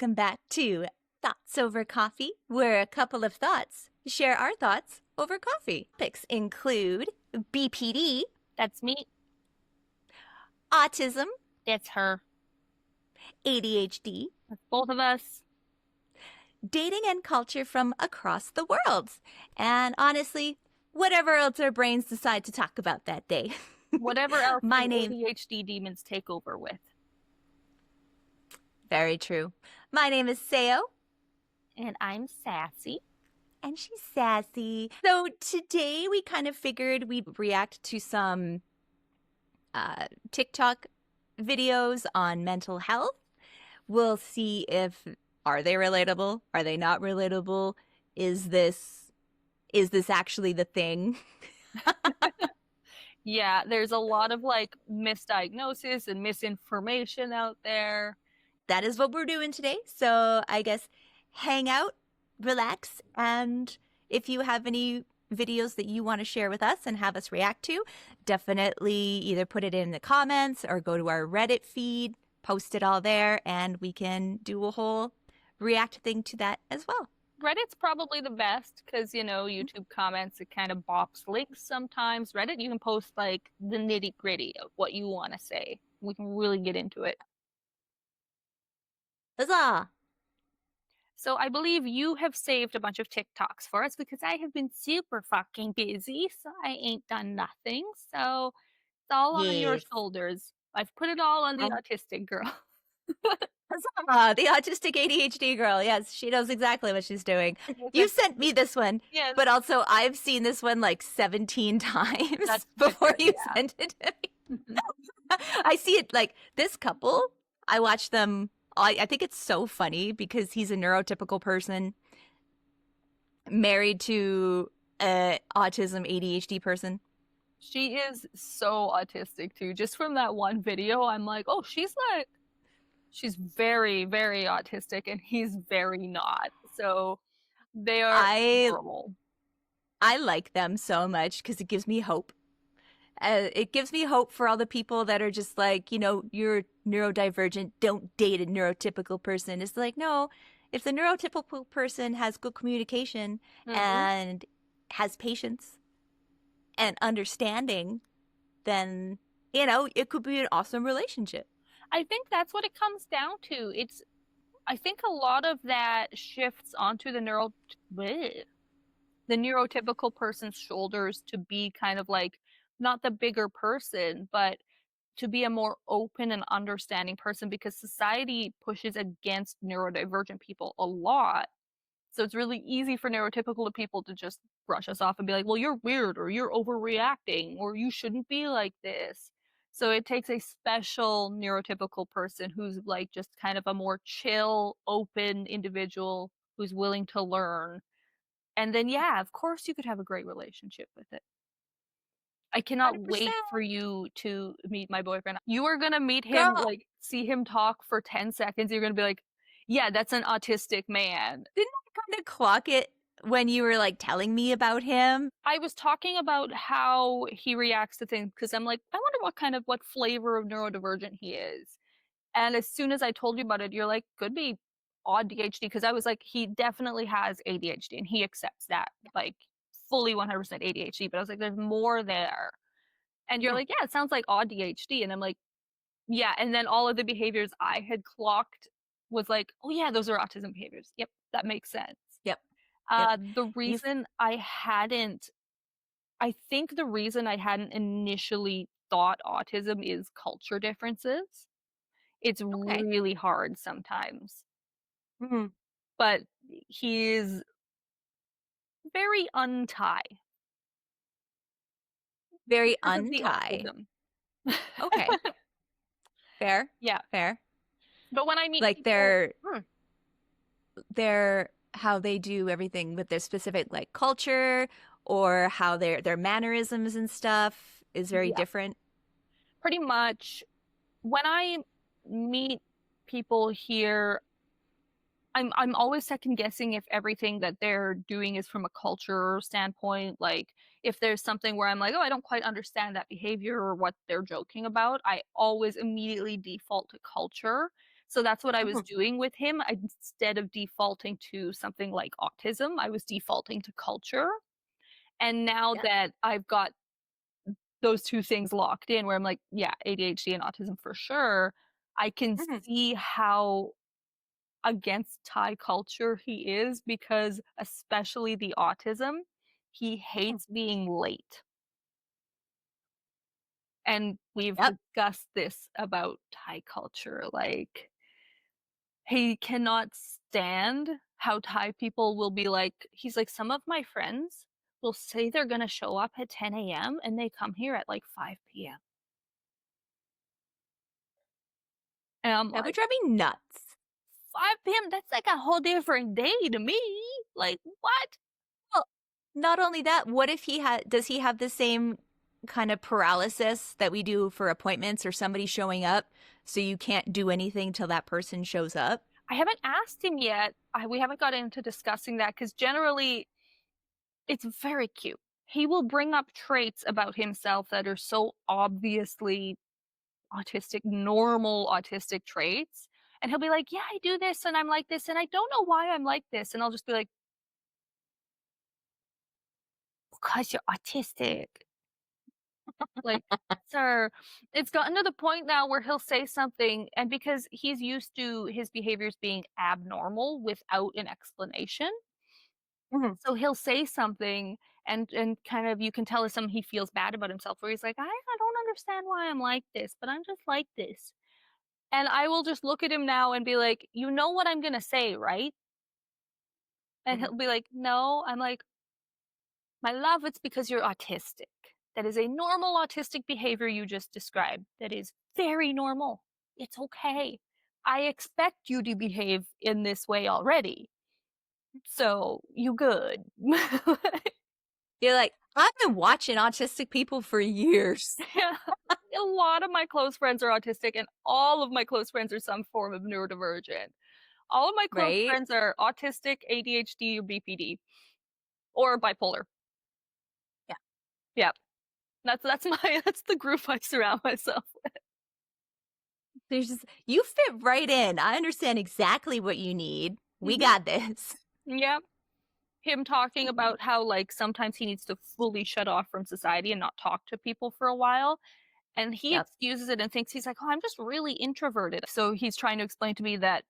Welcome back to Thoughts Over Coffee, where a couple of thoughts share our thoughts over coffee. Topics include BPD, That's me. autism, That's her. ADHD, That's both of us. dating and culture from across the world, and honestly, whatever else our brains decide to talk about that day. Whatever else My the name, ADHD demons take over with. very true. My name is Seyo, And I'm Sassy. and she's sassy. So today we kind of figured we'd react to some TikTok videos on mental health. We'll see if are they relatable? Are they not relatable? Is this actually the thing? Yeah, there's a lot of like misdiagnosis and misinformation out there. That is what we're doing today. So I guess hang out, relax, and if you have any videos that you want to share with us and have us react to, definitely either put it in the comments or go to our Reddit feed, post it all there, and we can do a whole react thing to that as well. Reddit's probably the best because, YouTube comments, it kind of bops links sometimes. Reddit, you can post like the nitty-gritty of what you want to say. We can really get into it. Huzzah! So I believe you have saved a bunch of TikToks for us because I have been super fucking busy, so I ain't done nothing. So it's all on your Yes. shoulders. I've put it all on the And autistic girl. huzzah! The autistic ADHD girl. Yes, she knows exactly what she's doing. You sent me this one, Yes, but also I've seen this one like 17 times that's before you yeah. sent it to me. I see it like this couple. I watch them. I think it's so funny because he's a neurotypical person married to a autism ADHD person. She is so autistic too. Just from that one video, I'm like, oh, she's very, very autistic, and he's very not. So they are I normal. I like them so much because it gives me hope. It gives me hope for all the people that are just like, you're neurodivergent, don't date a neurotypical person. It's like, no, if the neurotypical person has good communication Hmm. and has patience and understanding, then, it could be an awesome relationship. I think that's what it comes down to. I think a lot of that shifts onto bleh, the neurotypical person's shoulders to be kind of like not the bigger person, but to be a more open and understanding person because society pushes against neurodivergent people a lot. So it's really easy for neurotypical people to just brush us off and be like, well, you're weird or you're overreacting or you shouldn't be like this. So it takes a special neurotypical person who's like just kind of a more chill, open individual who's willing to learn. And then, yeah, of course you could have a great relationship with it. I cannot wait 100%. for you to meet my boyfriend. You are gonna meet him, Girl, like, see him talk for 10 seconds. You're gonna be like, yeah, that's an autistic man. didn't I kind of clock it when you were like telling me about him? I was talking about how he reacts to things because I'm like, I wonder what flavor of neurodivergent he is. And as soon as I told you about it, you're like, could be ADHD because I was like, he definitely has ADHD and he accepts that, like, fully 100% ADHD. But I was like, there's more there. And you're Yeah. like, yeah, it sounds like ADHD. And I'm like, yeah. And then all of the behaviors I had clocked was like, oh, yeah, those are autism behaviors. Yep, that makes sense. Yep. Yep. The You reason I think the reason I hadn't initially thought autism is culture differences. It's okay? really hard sometimes, Mhm. but he's very untie Very because of the untie. autism. Okay. Fair. Yeah. Fair. But when I meet Like people, their how they do everything with their specific like culture or how their mannerisms and stuff is very yeah, different. pretty much when I meet people here, I'm always second guessing if everything that they're doing is from a culture standpoint. Like if there's something where I'm like, oh, I don't quite understand that behavior or what they're joking about, I always immediately default to culture. So that's what I was Mhm. doing with him. Instead of defaulting to something like autism, I was defaulting to culture. And now Yeah. that I've got those two things locked in where I'm like, yeah, ADHD and autism for sure, I can Mhm. see how against Thai culture he is because especially the autism, he Mhm. hates being late. And we've Yep. discussed this about Thai culture. Like, he cannot stand how Thai people will be like, he's like, some of my friends will say they're going to show up at 10 a.m. and they come here at like 5 p.m. And I'm That would like, drive me nuts. 5 p.m.? That's like a whole different day to me. Like, what? Well, not only that, what if does he have the same kind of paralysis that we do for appointments or somebody showing up so you can't do anything till that person shows up? I haven't asked him yet. We haven't got into discussing that because generally it's very cute. He will bring up traits about himself that are so obviously autistic, normal autistic traits. And he'll be like, yeah, I do this and I'm like this and I don't know why I'm like this. And I'll just be like, because you're autistic. Like, sir, it's gotten to the point now where he'll say something, and because he's used to his behaviors being abnormal without an explanation, Mhm. so he'll say something and kind of you can tell it's something he feels bad about himself where he's like, I don't understand why I'm like this, but I'm just like this. And I will just look at him now and be like, you know what I'm gonna say, right? And Mhm. he'll be like, no. I'm like, my love, it's because you're autistic. That is a normal autistic behavior you just described. That is very normal. It's okay. I expect you to behave in this way already. So you good. You're like, I've been watching autistic people for years, Yeah. A lot of my close friends are autistic, and all of my close friends are some form of neurodivergent. All of my close right? friends are autistic, ADHD, or BPD, or bipolar. Yeah. Yeah, that's my that's the group I surround myself with. There's just, you fit right in. I understand exactly what you need. We Hmm. got this. Yeah, him talking about how like sometimes he needs to fully shut off from society and not talk to people for a while. And he Yep. excuses it and thinks he's like, oh, I'm just really introverted. So he's trying to explain to me that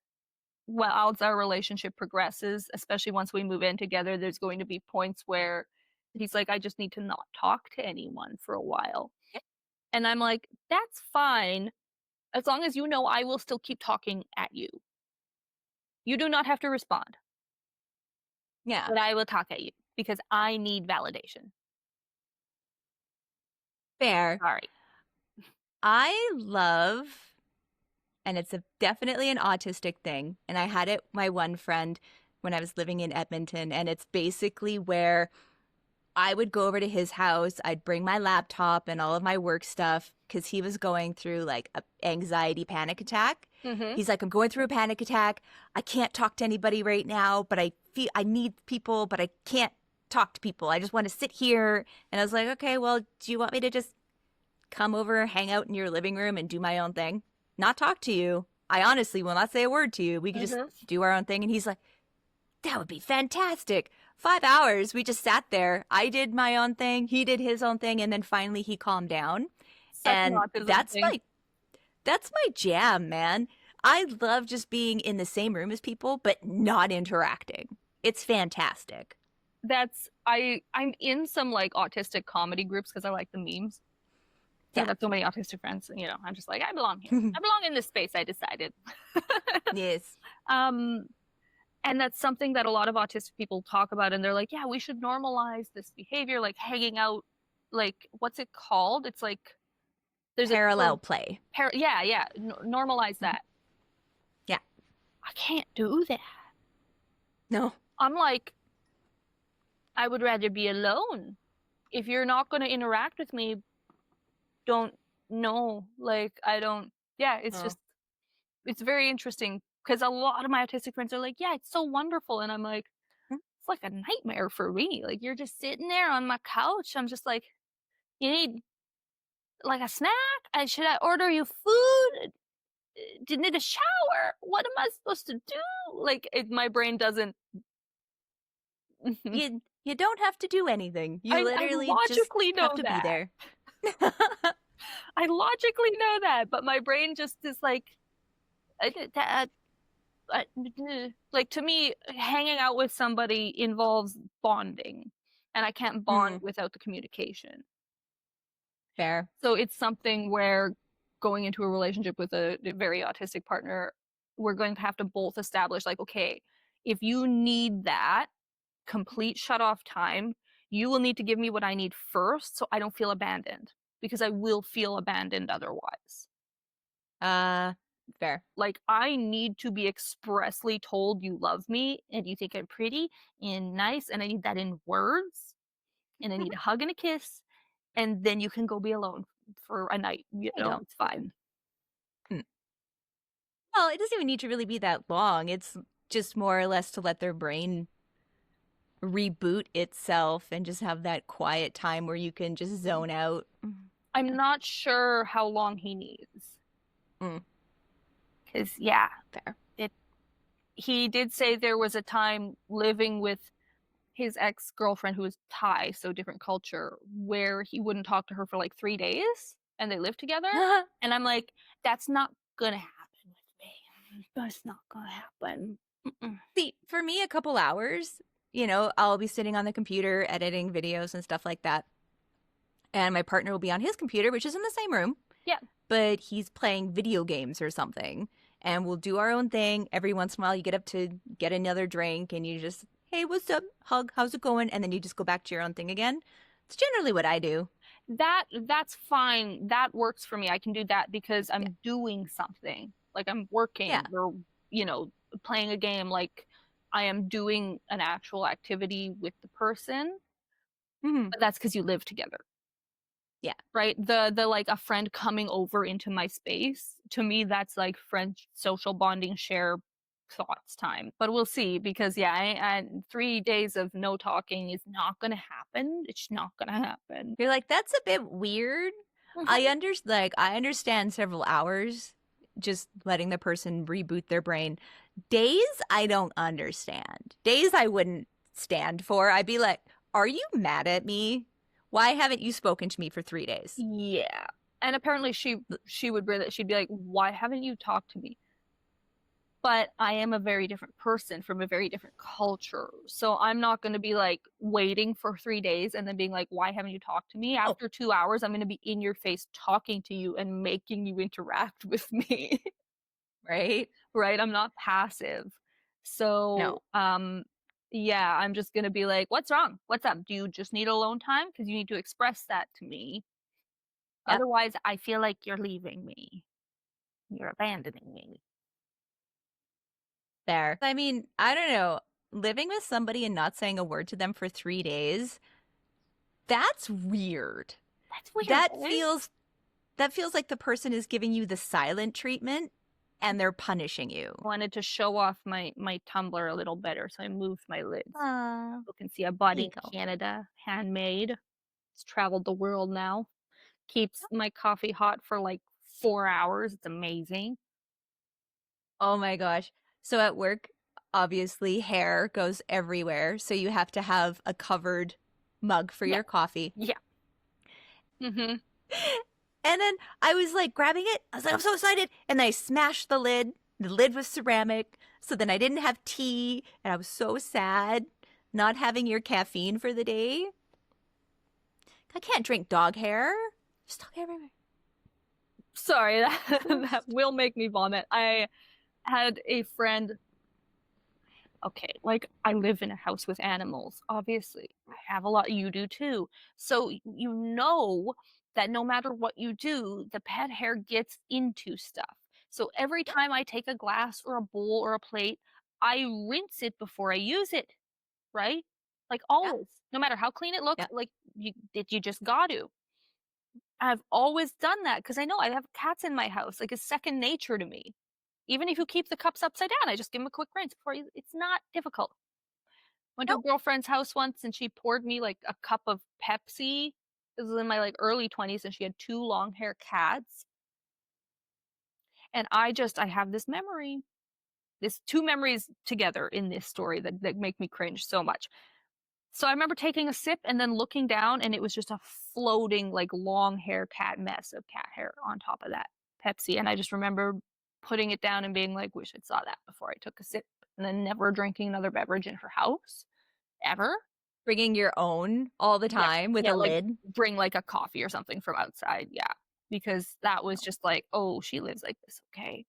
well, as our relationship progresses, especially once we move in together, there's going to be points where he's like, I just need to not talk to anyone for a while. And I'm like, that's fine. As long as you know I will still keep talking at you. You do not have to respond, Yeah. but I will talk at you because I need validation. Fair. Sorry. I love, and it's definitely an autistic thing. And I had it, my one friend, when I was living in Edmonton. And it's basically where I would go over to his house. I'd bring my laptop and all of my work stuff because he was going through like a anxiety panic attack. Mm-hmm. He's like, I'm going through a panic attack. I can't talk to anybody right now, but I feel I need people, but I can't talk to people. I just want to sit here. And I was like, okay, well, do you want me to just come over, hang out in your living room and do my own thing? Not talk to you. I honestly will not say a word to you. We could just Mm-hmm. do our own thing. And he's like, that would be fantastic. 5 hours. We just sat there. I did my own thing. He did his own thing. And then finally he calmed down. Such an And autism thing. that's my jam, man. I love just being in the same room as people, but not interacting. It's fantastic. I'm in some like autistic comedy groups because I like the memes. So I've Yeah. got so many autistic friends, you know, I'm just like, I belong here. I belong in this space, I decided. Yes. um, and that's something that a lot of autistic people talk about, and they're like, yeah, we should normalize this behavior, like hanging out, like, what's it called? It's like, there's a Parallel term, play. yeah, yeah, normalize that. Yeah. I can't do that. No. I'm like, I would rather be alone. If you're not going to interact with me, don't know. Like, I don't, yeah, it's Oh. just, it's very interesting because a lot of my autistic friends are like, yeah, it's so wonderful. And I'm like, it's like a nightmare for me. Like, you're just sitting there on my couch. I'm just like, you need like a snack? Should I order you food? didn't need a shower. What am I supposed to do? Like my brain doesn't. You don't have to do anything. You I literally just logically have know to be that. there. I logically know that, but my brain just is like, that. Like to me, hanging out with somebody involves bonding, and I can't bond Mm, without the communication. fair. So it's something where going into a relationship with a very autistic partner, we're going to have to both establish like, okay, if you need that complete shut off time, you will need to give me what I need first so I don't feel abandoned, because I will feel abandoned otherwise. Uh, fair. Like, I need to be expressly told you love me and you think I'm pretty and nice, and I need that in words, and I need a hug and a kiss, and then you can go be alone for a night. You I know, don't. it's fine. Mm. Well, it doesn't even need to really be that long. It's just more or less to let their brain reboot itself and just have that quiet time where you can just zone out. I'm not sure how long he needs. Mm, Because, yeah, fair. he did say there was a time living with his ex-girlfriend who was Thai, so different culture, where he wouldn't talk to her for like 3 days and they lived together. And I'm like, that's not gonna happen with me. That's not gonna happen. Mm-mm. See, for me, a couple hours, I'll be sitting on the computer editing videos and stuff like that. And my partner will be on his computer, which is in the same room, Yeah. but he's playing video games or something. And we'll do our own thing. Every once in a while, you get up to get another drink and you just, hey, what's up? Hug, how's it going? And then you just go back to your own thing again. It's generally what I do. That's fine. That works for me. I can do that because Yeah. I'm doing something. Like I'm Yeah. working or, playing a game. Like I am doing an actual activity with the person, Hmm. but that's because you live together. Yeah. Right? The like a friend coming over into my space, to me that's like friend social bonding, share thoughts time. But we'll see, because yeah, 3 days of no talking is not gonna happen. It's not gonna happen. You're like, that's a bit weird. Mhm. I understand several hours just letting the person reboot their brain. Days, I don't understand. Days I wouldn't stand for. I'd be like, are you mad at me? Why haven't you spoken to me for 3 days? Yeah. And apparently she would really, she'd be like, "Why haven't you talked to me?" But I am a very different person from a very different culture. So I'm not going to be like waiting for 3 days and then being like, "Why haven't you talked to me?" Oh, After 2 hours, I'm going to be in your face talking to you and making you interact with me. right? Right? I'm not passive. No. So, yeah, I'm just going to be like, "What's wrong? What's up? Do you just need alone time? Because you need to express that to me. Yep. Otherwise, I feel like you're leaving me. You're abandoning me." There. I mean, I don't know. Living with somebody and not saying a word to them for 3 days, that's weird. That's weird, That right? feels that feels like the person is giving you the silent treatment and they're punishing you. Wanted to show off my tumbler a little better, so I moved my lids. Ah, You can see I bought there it you in go. Canada, handmade. It's traveled the world now. Keeps my coffee hot for like 4 hours. It's amazing. Oh my gosh. So at work, obviously hair goes everywhere, so you have to have a covered mug for Yeah, your coffee. yeah. Mm-hmm. And then I was like grabbing it. I was like, I'm so excited. And I smashed the lid. The lid was ceramic. So then I didn't have tea. And I was so sad not having your caffeine for the day. I can't drink dog hair. There's dog hair everywhere. Sorry, that that Worst. will make me vomit. I had a friend. Okay, like I live in a house with animals, obviously. I have a lot, you do too. So you know that no matter what you do, the pet hair gets into stuff. So every Yep. time I take a glass or a bowl or a plate, I rinse it before I use it, right? Like Yeah. always. No matter how clean it looks, Yeah. like you just got to. I've always done that because I know I have cats in my house. Like it's second nature to me. Even if you keep the cups upside down, I just give them a quick rinse before you. It's not difficult. Went to a No. girlfriend's house once and she poured me like a cup of Pepsi. This was in my like early 20s and she had two long hair cats. And I have this memory, this two memories together in this story that make me cringe so much. So I remember taking a sip and then looking down, and it was just a floating, like, long hair cat mess of cat hair on top of that Pepsi. And I just remember putting it down and being like, wish I saw that before I took a sip, and then never drinking another beverage in her house ever. Bringing your own all the Yeah, time with yeah, a like lid. bring like a coffee or something from outside. Yeah, because that was just like, oh, she lives like this. Okay.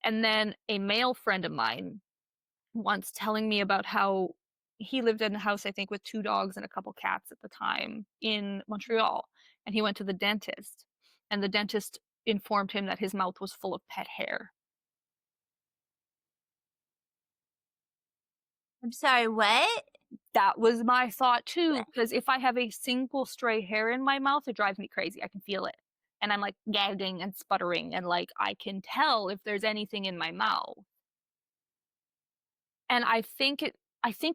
And then a male friend of mine once telling me about how he lived in a house, I think, with two dogs and a couple cats at the time in Montreal. And he went to the dentist, and the dentist informed him that his mouth was full of pet hair. I'm sorry, what? That was my thought too, because if I have a single stray hair in my mouth, it drives me crazy. I can feel it. And I'm like gagging and sputtering, and like I can tell if there's anything in my mouth. And I think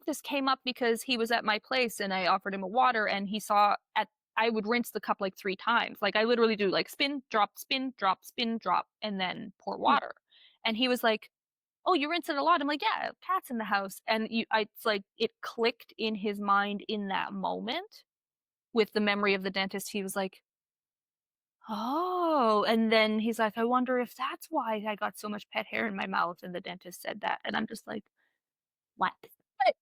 this came up because he was at my place and I offered him a water, and he saw at I would rinse the cup like 3 times. Like I literally do like spin, drop, spin, drop, and then pour water. And he was like, "Oh, you rinse it a lot." I'm like, "Yeah, cat's in the house." And it's like it clicked in his mind in that moment with the memory of the dentist. He was like, "Oh," and then he's like, "I wonder if that's why I got so much pet hair in my mouth." And the dentist said that, and I'm just like, "What?" But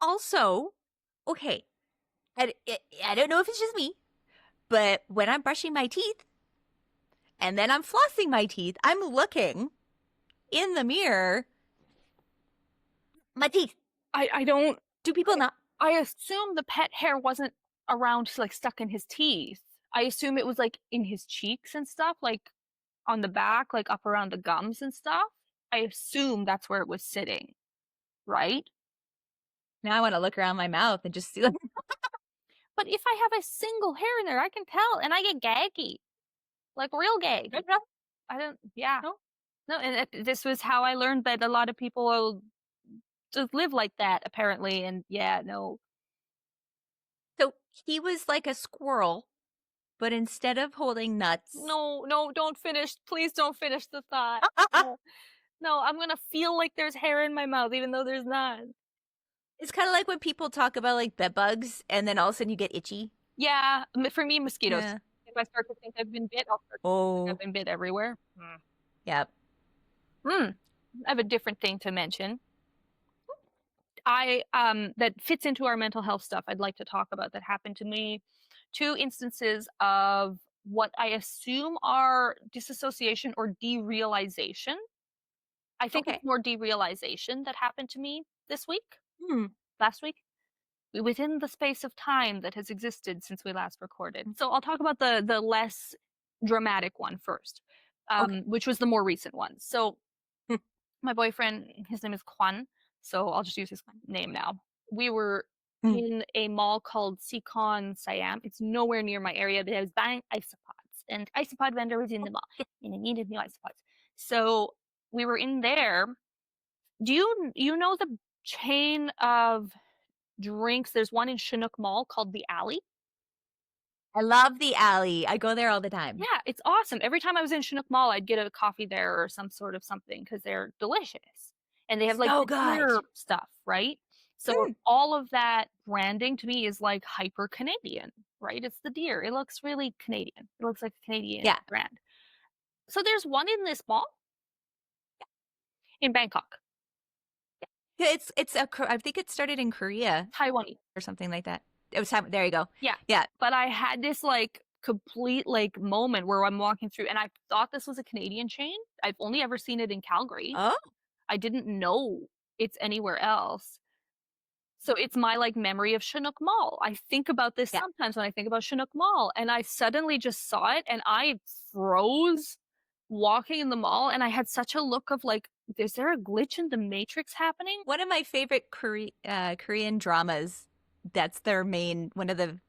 also, okay, I don't know if it's just me, but when I'm brushing my teeth and then I'm flossing my teeth, I'm looking in the mirror. My teeth. I don't. Do people not? I assume the pet hair wasn't around, like stuck in his teeth. I assume it was like in his cheeks and stuff, like on the back, like up around the gums and stuff. I assume that's where it was sitting, right? Now I want to look around my mouth and just see like, But if I have a single hair in there, I can tell, and I get gaggy, like real gaggy. no, I don't. Yeah. no. No, and this was how I learned that a lot of people just live like that, apparently. And yeah, no. So he was like a squirrel, but instead of holding nuts. No, no, don't finish. Please don't finish the thought. No, no, I'm gonna feel like there's hair in my mouth, even though there's not. It's kind of like when people talk about like bed bugs and then all of a sudden you get itchy. Yeah, for me, mosquitoes. Yeah. If I start to think I've been bit, I'll start to think Oh, I've been bit everywhere. yep. I have a different thing to mention. That fits into our mental health stuff I'd like to talk about that happened to me. 2 instances of what I assume are disassociation or derealization. I think Okay. it's more derealization that happened to me this week, Hmm. last week, within the space of time that has existed since we last recorded. So I'll talk about the less dramatic one first, Okay. which was the more recent one. So Hmm. my boyfriend, his name is Kwan, so I'll just use his name now. We were Hmm. in a mall called Sikon Siam. It's nowhere near my area, but I was buying isopods, and isopod vendor was in the mall, and I needed new isopods. So we were in there. Do you know the chain of drinks? There's one in Chinook Mall called the Alley. I love the alley. I go there all the time. Yeah, it's awesome. Every time I was in Chinook Mall, I'd get a coffee there or some sort of something because they're delicious. And they have like So the good. deer stuff, right? So all of that branding to me is like hyper Canadian, right? It's the deer. It looks really Canadian. It looks like a Canadian brand. So there's one in this mall in Bangkok. Yeah, I think it started in Korea Taiwanese. or something like that. It was there you go. Yeah. Yeah. But I had this like complete like moment where I'm walking through and I thought this was a Canadian chain. I've only ever seen it in Calgary. Oh. I didn't know it's anywhere else. So it's my like memory of Chinook Mall. I think about this sometimes when I think about Chinook Mall, and I suddenly just saw it and I froze walking in the mall, and I had such a look of like, is there a glitch in the matrix happening? One of my favorite Korean dramas, that's their one of the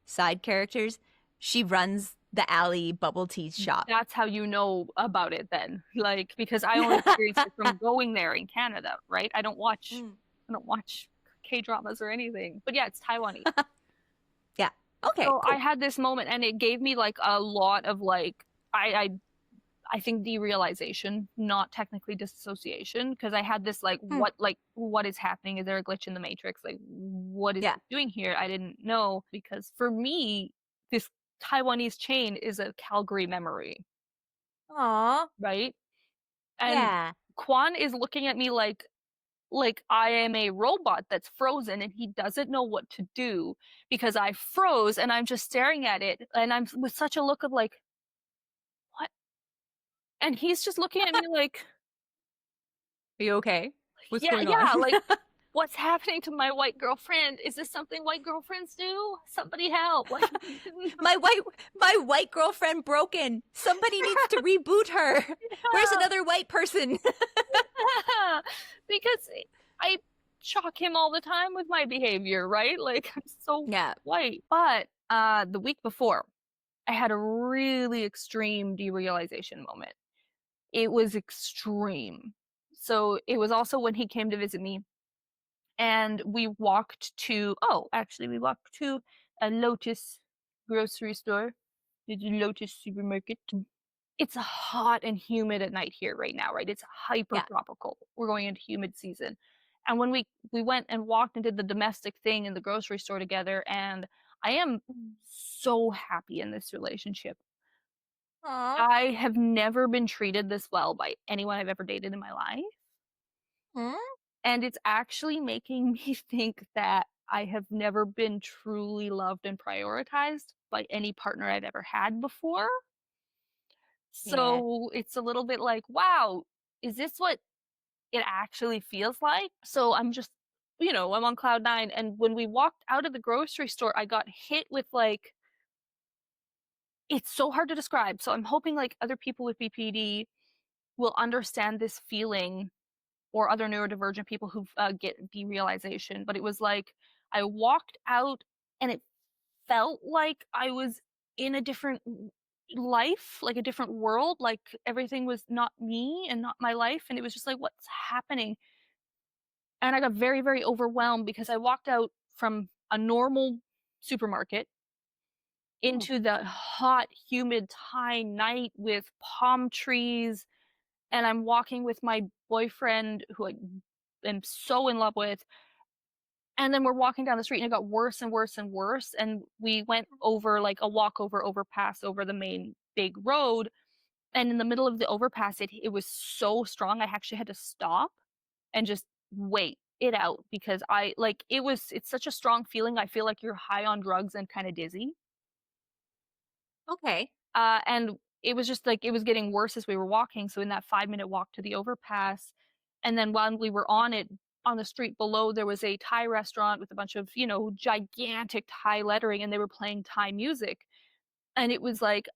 side characters. She runs the alley bubble tea shop. That's how you know about it then. Like, because I only experienced it from going there in Canada, right? I don't watch K-dramas or anything. But yeah, it's Taiwanese. Yeah. Okay. So cool. I had this moment and it gave me like a lot of like I I think derealization, not technically dissociation, because I had this Hmm. like what is happening? Is there a glitch in the matrix? Like what is Yeah. it doing here? I didn't know, because for me, this Taiwanese chain is a Calgary memory, Aw. right? And Yeah. Quan is looking at me like I am a robot that's frozen and he doesn't know what to do because I froze and I'm just staring at it and I'm with such a look of like, what? And he's just looking at me like, Are you okay? What's yeah, going on? yeah, like what's happening to my white girlfriend? Is this something white girlfriends do? Somebody help. Like my white my white girlfriend broken. Somebody needs to reboot her. Where's another white person? because I shock him all the time with my behavior, right? Like I'm so Yeah. white. But the week before, I had a really extreme derealization moment. It was extreme. So it was also when he came to visit me, and we walked to, oh, actually, we walked to a Lotus grocery store, the Lotus supermarket. It's hot and humid at night here right now, right? It's hyper Yeah. tropical. We're going into humid season. And when we went and walked and did the domestic thing in the grocery store together, and I am so happy in this relationship. Aw. I have never been treated this well by anyone I've ever dated in my life. Hmm? And it's actually making me think that I have never been truly loved and prioritized by any partner I've ever had before. Yeah. So it's a little bit like, wow, is this what it actually feels like? So I'm just, I'm on cloud nine. And when we walked out of the grocery store, I got hit with like, it's so hard to describe. So I'm hoping like other people with BPD will understand this feeling, or other neurodivergent people who get derealization. But it was like I walked out and it felt like I was in a different life, like a different world, like everything was not me and not my life. And it was just like, what's happening? And I got very, very overwhelmed because I walked out from a normal supermarket Hmm. into the hot, humid Thai night with palm trees. And I'm walking with my boyfriend, who I am so in love with. And then we're walking down the street and it got worse and worse and worse. And we went over like a walkover overpass over the main big road. And in the middle of the overpass, it was so strong. I actually had to stop and just wait it out, because it's such a strong feeling. I feel like you're high on drugs and kind of dizzy. Okay. And it was just like it was getting worse as we were walking. So in that 5-minute walk to the overpass, and then while we were on it, on the street below, there was a Thai restaurant with a bunch of, gigantic Thai lettering, and they were playing Thai music. And it was like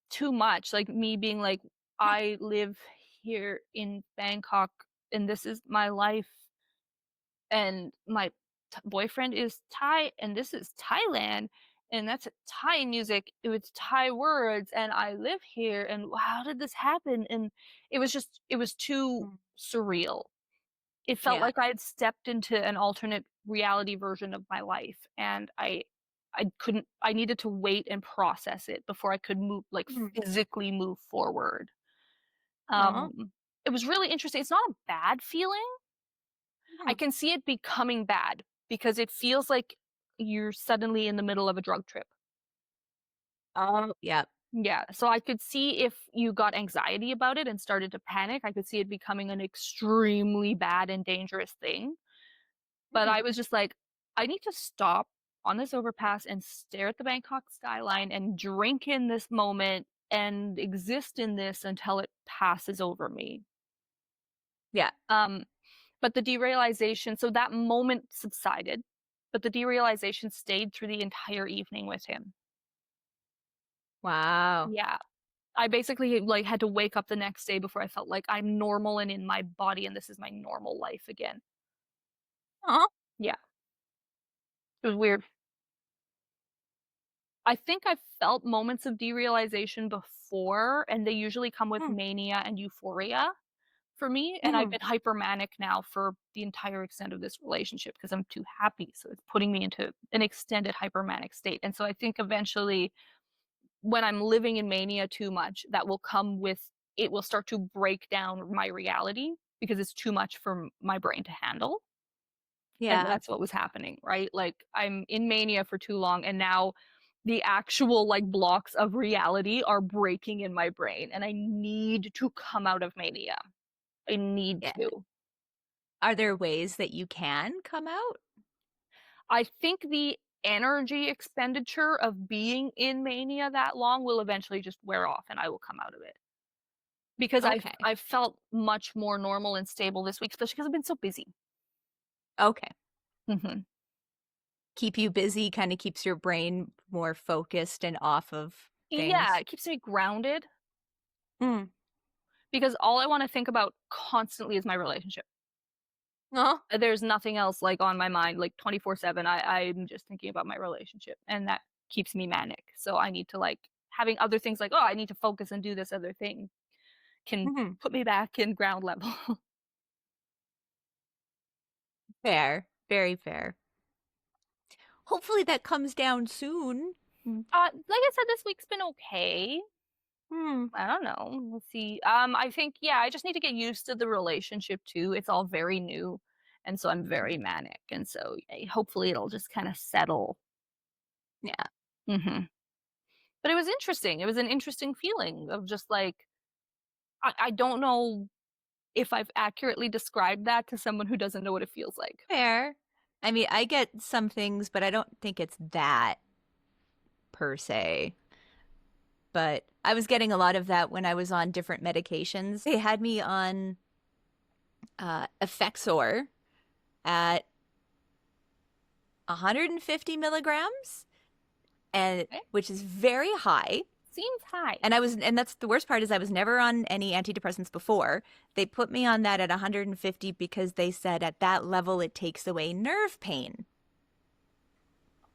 too much. Like me being like, I live here in Bangkok and this is my life. And my boyfriend is Thai and this is Thailand. And that's Thai music with Thai words, and I live here. And how did this happen? And it was too Mm. surreal. It felt Yeah. like I had stepped into an alternate reality version of my life, and I needed to wait and process it before I could move, like Mm. physically move forward. Aw. It was really interesting. It's not a bad feeling. I Mhm. can see it becoming bad because it feels like you're suddenly in the middle of a drug trip. Oh, yeah. Yeah, so I could see if you got anxiety about it and started to panic, I could see it becoming an extremely bad and dangerous thing. But Mhm. I was just like, I need to stop on this overpass and stare at the Bangkok skyline and drink in this moment and exist in this until it passes over me. Yeah. Um, but the derealization, so that moment subsided, but the derealization stayed through the entire evening with him. Wow. Yeah. I basically like had to wake up the next day before I felt like I'm normal and in my body and this is my normal life again. Aw. Yeah. It was weird. I think I've felt moments of derealization before, and they usually come with Mm. mania and euphoria for me. And I've Mhm. been hypermanic now for the entire extent of this relationship because I'm too happy. So it's putting me into an extended hypermanic state. And so I think eventually, when I'm living in mania too much, that will come with it will start to break down my reality because it's too much for my brain to handle. And Yeah. that's what was happening, right? Like, I'm in mania for too long, and now the actual, like, blocks of reality are breaking in my brain, and I need to come out of mania. I need Yeah. to. Are there ways that you can come out? I think the energy expenditure of being in mania that long will eventually just wear off, and I will come out of it. Because Okay. I've felt much more normal and stable this week, especially because 'cause I've been so busy. Okay. Mhm. Keep you busy kind of keeps your brain more focused and off of Yeah, things. it keeps me grounded Mm. because all I wanna think about constantly is my relationship. Oh. There's nothing else, like, on my mind, like, 24/7, I'm just thinking about my relationship, and that keeps me manic, so I need to, like having other things like, "Oh, I need to focus and do this other thing," can Mhm. put me back in ground level. Fair. Very fair. Hopefully that comes down soon. Mm. Like I said, this week's been okay. Hmm. I don't know, we'll see. I think, yeah, I just need to get used to the relationship too, it's all very new, and so I'm very manic, and so, hopefully it'll just kinda settle. Yeah. Mhm. But it was interesting, it was an interesting feeling of just, like I don't know if I've accurately described that to someone who doesn't know what it feels like. Fair. I mean, I get some things, but I don't think it's that per se. But I was getting a lot of that when I was on different medications. They had me on Effexor at 150 milligrams, and Okay. which is very high. Seems high. And that's the worst part is I was never on any antidepressants before. They put me on that at 150 because they said at that level it takes away nerve pain,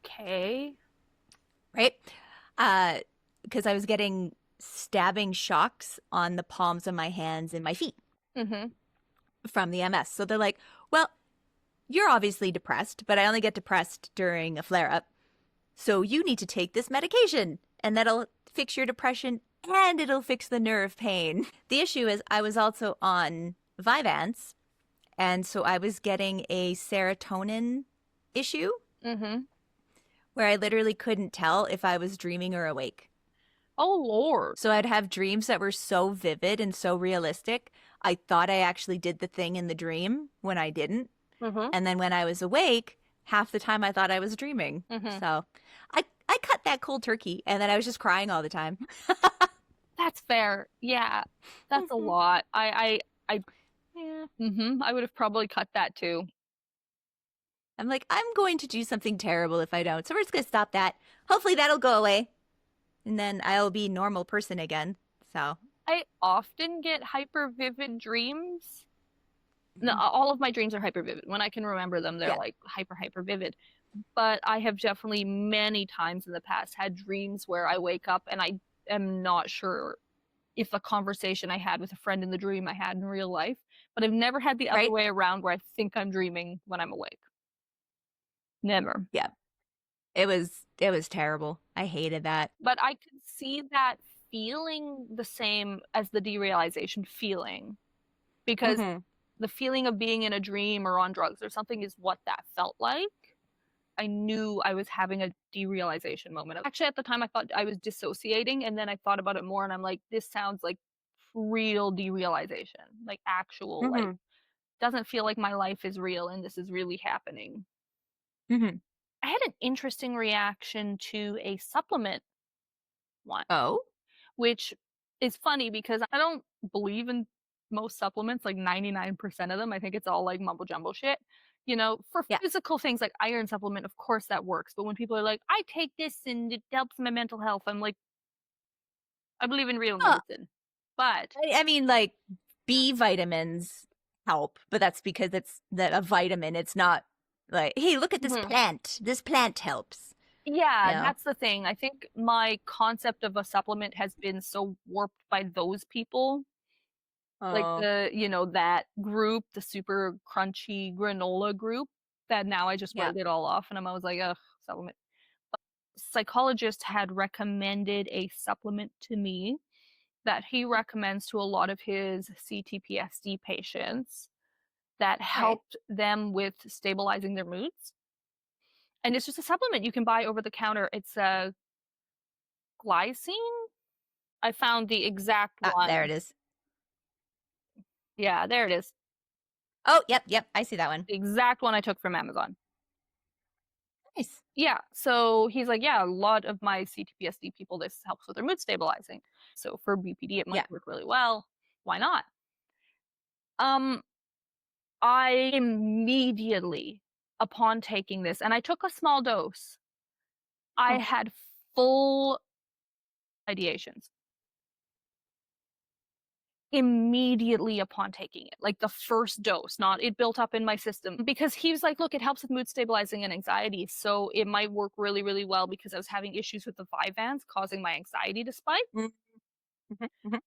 Okay. right? Because I was getting stabbing shocks on the palms of my hands and my feet Mhm. from the MS. So they're like, well, you're obviously depressed, but I only get depressed during a flare up. So you need to take this medication, and that'll fix your depression and it'll fix the nerve pain. The issue is, I was also on Vyvanse, and so I was getting a serotonin issue Mhm. where I literally couldn't tell if I was dreaming or awake. Oh, lord. So I'd have dreams that were so vivid and so realistic. I thought I actually did the thing in the dream when I didn't. Mhm. And then when I was awake, half the time I thought I was dreaming. Mhm. So I cut that cold turkey and then I was just crying all the time. That's fair. Yeah. That's a Mhm. lot. I Yeah. I would have probably cut that too. I'm like, I'm going to do something terrible if I don't. So we're just going to stop that. Hopefully that'll go away. And then I'll be a normal person again. So, I often get hyper vivid dreams. No, mhm. all of my dreams are hyper vivid. When I can remember them, they're Yeah. like hyper vivid. But I have definitely many times in the past had dreams where I wake up and I am not sure if a conversation I had with a friend in the dream I had in real life, but I've never had the other Right? way around where I think I'm dreaming when I'm awake. Never. Yeah. It was terrible. I hated that. But I could see that feeling the same as the derealization feeling because Hmm. the feeling of being in a dream or on drugs or something is what that felt like. I knew I was having a derealization moment. Actually, at the time, I thought I was dissociating, and then I thought about it more, and I'm like, this sounds like real derealization, like actual, like Hmm. doesn't feel like my life is real and this is really happening. Hmm. I had an interesting reaction to a supplement one, Oh? which is funny because I don't believe in most supplements, like 99% of them. I think it's all like mumbo jumbo shit. For Yeah. physical things like iron supplement, of course that works. But when people are like, I take this and it helps my mental health, I'm like, I believe in real Huh. medicine. But I mean, like B vitamins help, but that's because it's a vitamin. It's not like, hey, look at this Mhm. plant. This plant helps. You Yeah, know? that's the thing. I think my concept of a supplement has been so warped by those people. Like Oh, that group, the super crunchy granola group, that now I just yeah. write it all off and I'm always like, "Ugh, supplement." Psychologist had recommended a supplement to me that he recommends to a lot of his CTPSD patients that Okay. helped them with stabilizing their moods. And it's just a supplement you can buy over the counter. It's a glycine. I found the exact Ah, there one. it is. Yeah, there it is. Oh, yep. I see that one. The exact one I took from Amazon. Nice. Yeah, so he's like, yeah, a lot of my CTPSD people, this helps with their mood stabilizing. So for BPD, it Yeah. might work really well. Why not? Um, I immediately, upon taking this, and I took a small dose, I Oh, had full ideations immediately upon taking it, like the first dose, not it built up in my system. Because he was like, look, it helps with mood stabilizing and anxiety. So it might work really, really well because I was having issues with the Vyvanse causing my anxiety to spike. mhm, mhm.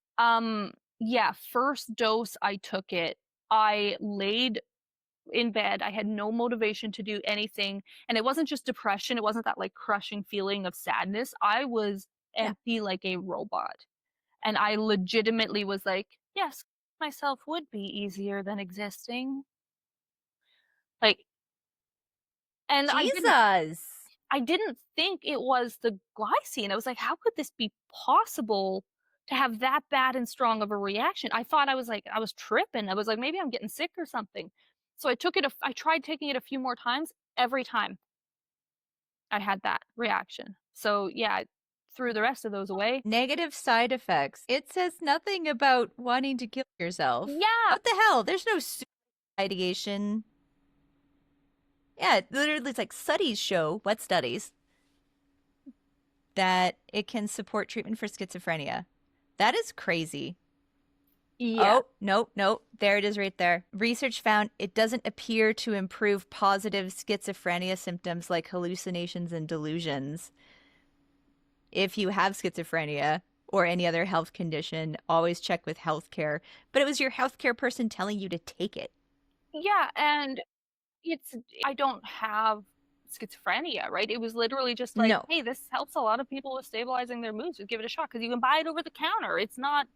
Yeah, first dose I took it, I laid in bed. I had no motivation to do anything. And it wasn't just depression, it wasn't that like crushing feeling of sadness. I was Yeah. empty like a robot. And I legitimately was like, yes, myself would be easier than existing. Like, and Jesus. I didn't think it was the glycine. I was like, how could this be possible to have that bad and strong of a reaction? I thought I was like, I was tripping. I was like, maybe I'm getting sick or something. So I took it, I tried taking it a few more times. Every time I had that reaction. So yeah, I threw the rest of those away. Negative side effects. It says nothing about wanting to kill yourself. Yeah. What the hell? There's no ideation. Yeah, literally, it's like studies show, what studies, that it can support treatment for schizophrenia. That is crazy. Yeah. Oh, nope. There it is right there. Research found it doesn't appear to improve positive schizophrenia symptoms like hallucinations and delusions. If you have schizophrenia or any other health condition, always check with healthcare. But it was your healthcare person telling you to take it. Yeah. And it's, I don't have schizophrenia, right? It was literally just like, No, hey, this helps a lot of people with stabilizing their moods. Just give it a shot because you can buy it over the counter. It's not,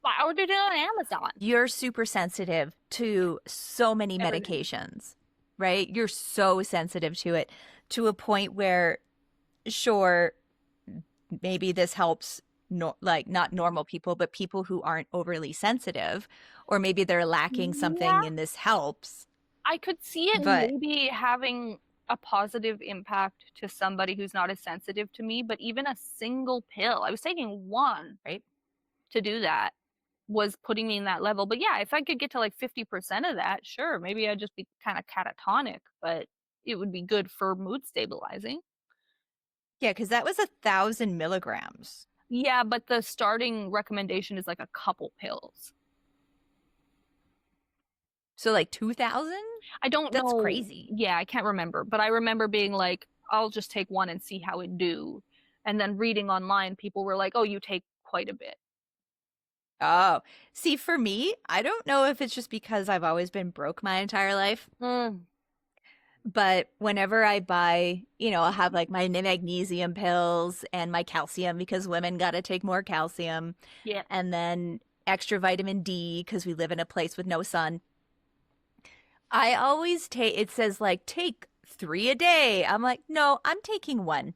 I ordered it on Amazon. you're super sensitive to so many Everything. medications, right? You're so sensitive to it to a point where, sure, maybe this helps, like not normal people, but people who aren't overly sensitive, or maybe they're lacking something Yeah, and this helps. I could see it But maybe having a positive impact to somebody who's not as sensitive to me, but even a single pill, I was taking one right? to do that, was putting me in that level. But yeah, if I could get to like 50% of that, sure, maybe I'd just be kind of catatonic, but it would be good for mood stabilizing. Yeah, because that was 1,000 milligrams. Yeah, but the starting recommendation is like a couple pills. So like 2,000? I don't That's know. crazy. Yeah, I can't remember, but I remember being like, I'll just take one and see how it do. And then reading online, people were like, oh, you take quite a bit. Oh, see, for me, I don't know if it's just because I've always been broke my entire life, Mm, but whenever I buy, I'll have like my magnesium pills and my calcium because women got to take more calcium, yeah. and then extra vitamin D because we live in a place with no sun. I always take, it says like take 3 a day. I'm like, no, I'm taking one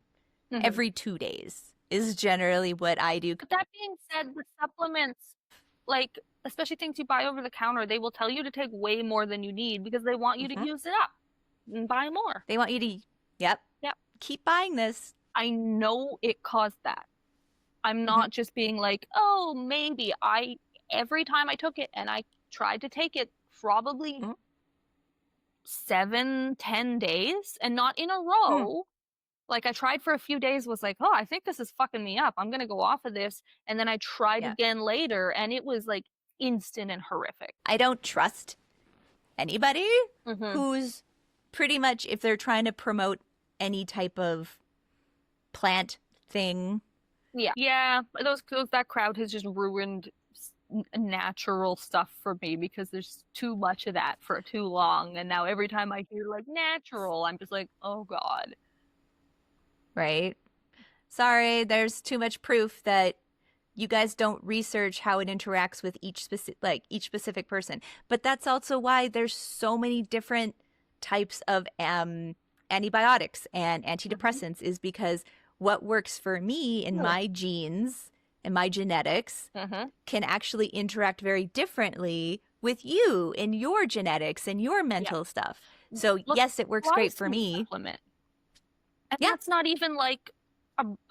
Hmm. every 2 days is generally what I do. But that being said, the supplements, like, especially things you buy over the counter, they will tell you to take way more than you need because they want you to Mhm. use it up and buy more. They want you to, yep, Yeah. keep buying this. I know it caused that. I'm Hmm. not just being like, oh, maybe every time I took it and I tried to take it probably Hmm. 7, 10 days and not in a Mm. row. Like I tried for a few days, was like, oh, I think this is fucking me up. I'm gonna go off of this. And then I tried Yeah. again later and it was like instant and horrific. I don't trust anybody Hmm. who's pretty much, if they're trying to promote any type of plant thing. Yeah. Yeah. Those that crowd has just ruined natural stuff for me because there's too much of that for too long. And now every time I hear like natural, I'm just like, oh God. Right? Sorry, there's too much proof that you guys don't research how it interacts with each specific person. But that's also why there's so many different types of antibiotics and antidepressants, is because what works for me in my genes and my genetics can actually interact very differently with you and your genetics and your mental stuff. So yes, it works great for me. Supplement. And that's not even like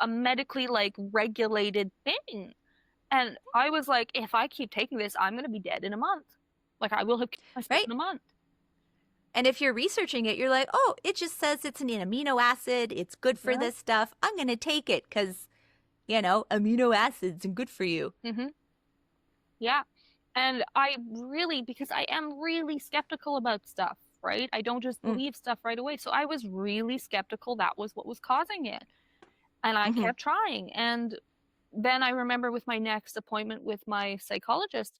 a medically like regulated thing. And I was like, if I keep taking this, I'm going to be dead in a month. Like I will have killed myself in a month. And if you're researching it, you're like, oh, it just says it's an amino acid. It's good for this stuff. I'm going to take it because, you know, amino acids are good for you. Yeah. And I really, because I am really skeptical about stuff, right? I don't just believe stuff right away. So I was really skeptical that was what was causing it. And I kept trying. And then I remember with my next appointment with my psychologist,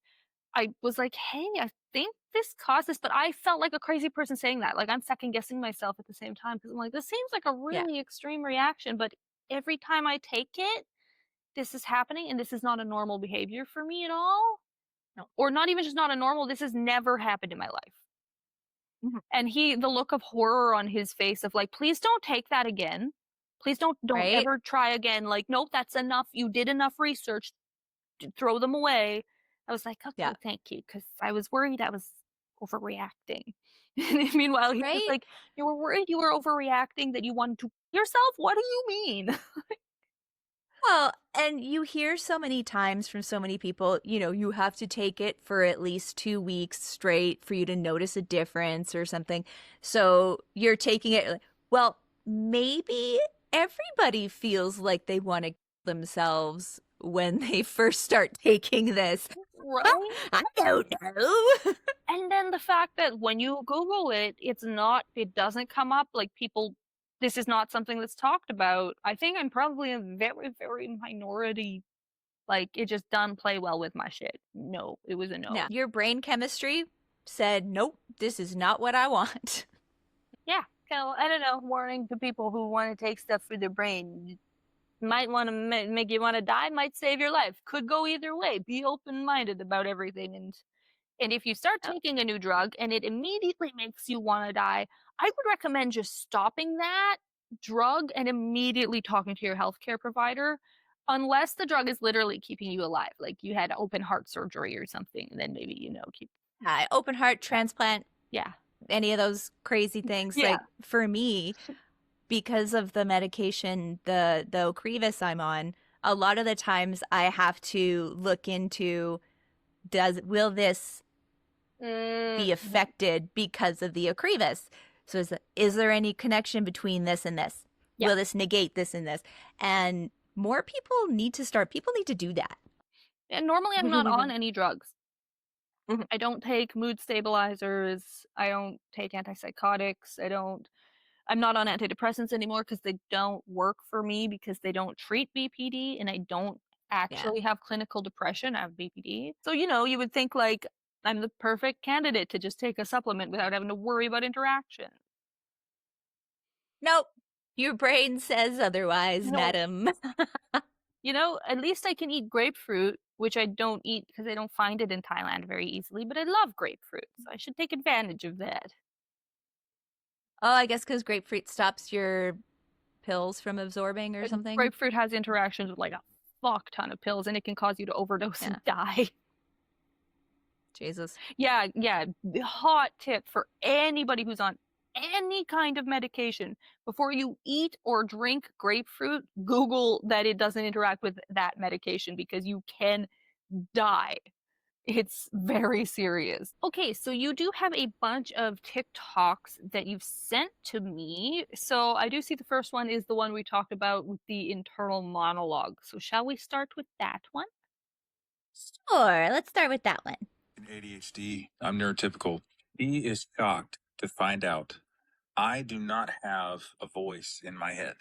I was like, hey, I think this caused this, but I felt like a crazy person saying that. Like I'm second guessing myself at the same time because I'm like, this seems like a really extreme reaction, but every time I take it, this is happening and this is not a normal behavior for me at all. No. Or not even just not a normal, this has never happened in my life. And the look of horror on his face of like, please don't take that again. Please don't ever try again. Like, nope, that's enough. You did enough research. Throw them away. I was like, okay, thank you, because I was worried I was overreacting. Meanwhile, he was like, you were worried you were overreacting, that you wanted to yourself? What do you mean? Well, and you hear so many times from so many people, you know, you have to take it for at least 2 weeks straight for you to notice a difference or something. So you're taking it. Well, maybe everybody feels like they want to kill themselves when they first start taking this. Right? I don't know. And then the fact that when you Google it, it doesn't come up like people, this is not something that's talked about. I think I'm probably a very, very minority. Like it just doesn't play well with my shit. No, it was a no. Yeah. Your brain chemistry said, nope, this is not what I want. Yeah. So I don't know, warning to people who want to take stuff for their brain. Might want to make you want to die, might save your life. Could go either way. Be open-minded about everything. And if you start taking a new drug and it immediately makes you want to die, I would recommend just stopping that drug and immediately talking to your healthcare provider, unless the drug is literally keeping you alive. Like you had open heart surgery or something, and then maybe, keep open heart transplant. Yeah. Any of those crazy things. Like for me, because of the medication, the Ocrevus I'm on, a lot of the times I have to look into, will this be affected because of the Ocrevus? So is there any connection between this and this? Will this negate this and this? And more people need to do that. And normally I'm not on any drugs. I don't take mood stabilizers. I don't take antipsychotics. I'm not on antidepressants anymore because they don't work for me, because they don't treat BPD, and I don't actually have clinical depression. I have BPD. So, you would think like I'm the perfect candidate to just take a supplement without having to worry about interaction. Nope. Your brain says otherwise, madam. At least I can eat grapefruit, which I don't eat because I don't find it in Thailand very easily, but I love grapefruit, so I should take advantage of that. Oh, I guess because grapefruit stops your pills from absorbing or something? Grapefruit has interactions with like a fuck ton of pills, and it can cause you to overdose and die. Jesus. Yeah. Hot tip for anybody who's on any kind of medication: before you eat or drink grapefruit, Google that it doesn't interact with that medication, because you can die. It's very serious. Okay, so you do have a bunch of TikToks that you've sent to me. So I do see the first one is the one we talked about with the internal monologue. So shall we start with that one? Sure, let's start with that one. In ADHD, I'm neurotypical. He is shocked to find out I do not have a voice in my head.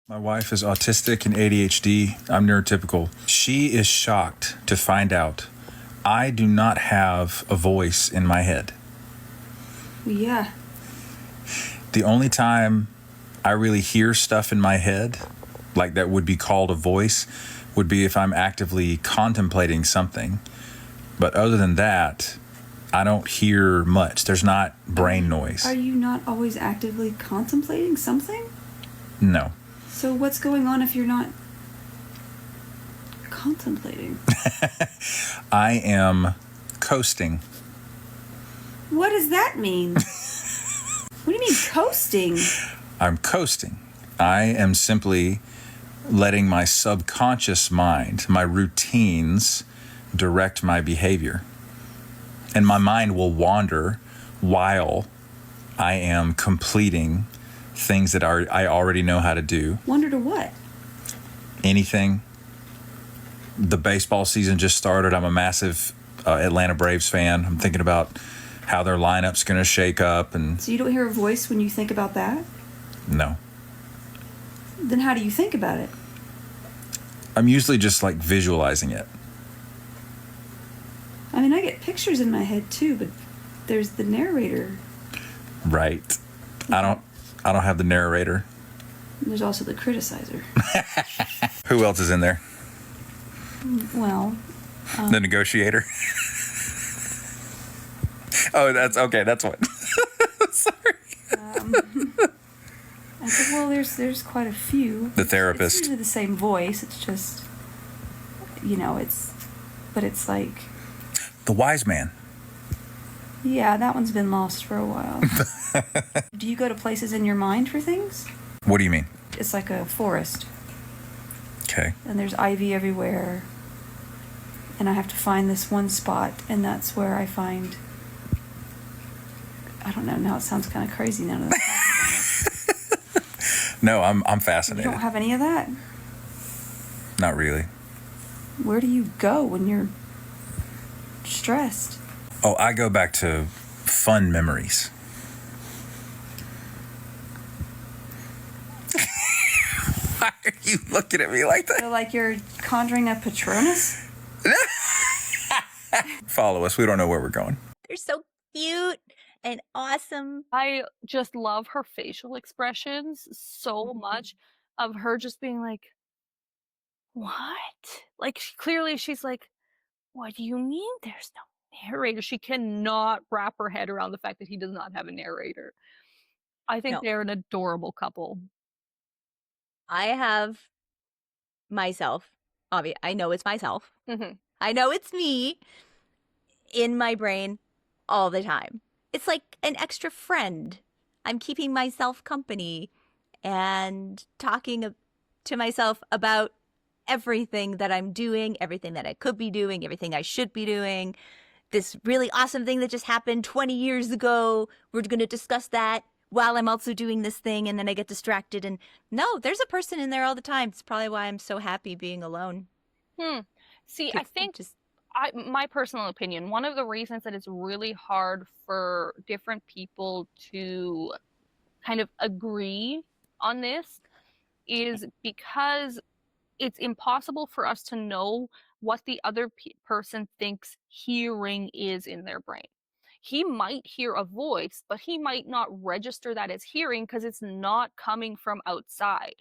My wife is autistic and ADHD. I'm neurotypical. She is shocked to find out I do not have a voice in my head. Yeah. The only time I really hear stuff in my head, like that would be called a voice, would be if I'm actively contemplating something. But other than that, I don't hear much. There's not brain noise. Are you not always actively contemplating something? No. So what's going on if you're not contemplating? I am coasting. What does that mean? What do you mean coasting? I'm coasting. I am simply letting my subconscious mind, my routines, direct my behavior. And my mind will wander while I am completing things that I already know how to do. Wander to what? Anything. The baseball season just started. I'm a massive Atlanta Braves fan. I'm thinking about how their lineup's going to shake up. And So you don't hear a voice when you think about that? no. Then how do you think about it? I'm usually just like visualizing it. I mean, I get pictures in my head too, but there's the narrator. Right. I don't have the narrator. And there's also the criticizer. Who else is in there? Well, The negotiator. Oh, that's okay. That's what. Sorry. I said, well, there's quite a few. The It's therapist. usually the same voice. It's just, but it's like, The wise man. yeah, that one's been lost for a while. Do you go to places in your mind for things? What do you mean? It's like a forest, Okay. and there's ivy everywhere, and I have to find this one spot, and that's where I find, I don't know, now it sounds kind of crazy now that I'm talking about it. No, I'm You fascinated. don't have any of that? Not really. Where do you go when you're stressed? Oh, I go back to fun memories. Why are you looking at me like that? So like you're conjuring a Patronus? Follow us. We don't know where we're going. They're so cute and awesome. I just love her facial expressions so much, of her just being like, what? Like, clearly she's like, what do you mean there's no narrator? She cannot wrap her head around the fact that he does not have a narrator. I think No. they're an adorable couple. I have myself. I know it's myself. Mhm. I know it's me in my brain all the time. It's like an extra friend. I'm keeping myself company and talking to myself about everything that I'm doing, everything that I could be doing, everything I should be doing. This really awesome thing that just happened 20 years ago. We're going to discuss that while I'm also doing this thing, and then I get distracted. And no, there's a person in there all the time. It's probably why I'm so happy being alone. See, I It's think just my personal opinion, one of the reasons that it's really hard for different people to kind of agree on this is because it's impossible for us to know what the other person thinks hearing is in their brain. He might hear a voice, but he might not register that as hearing because it's not coming from outside.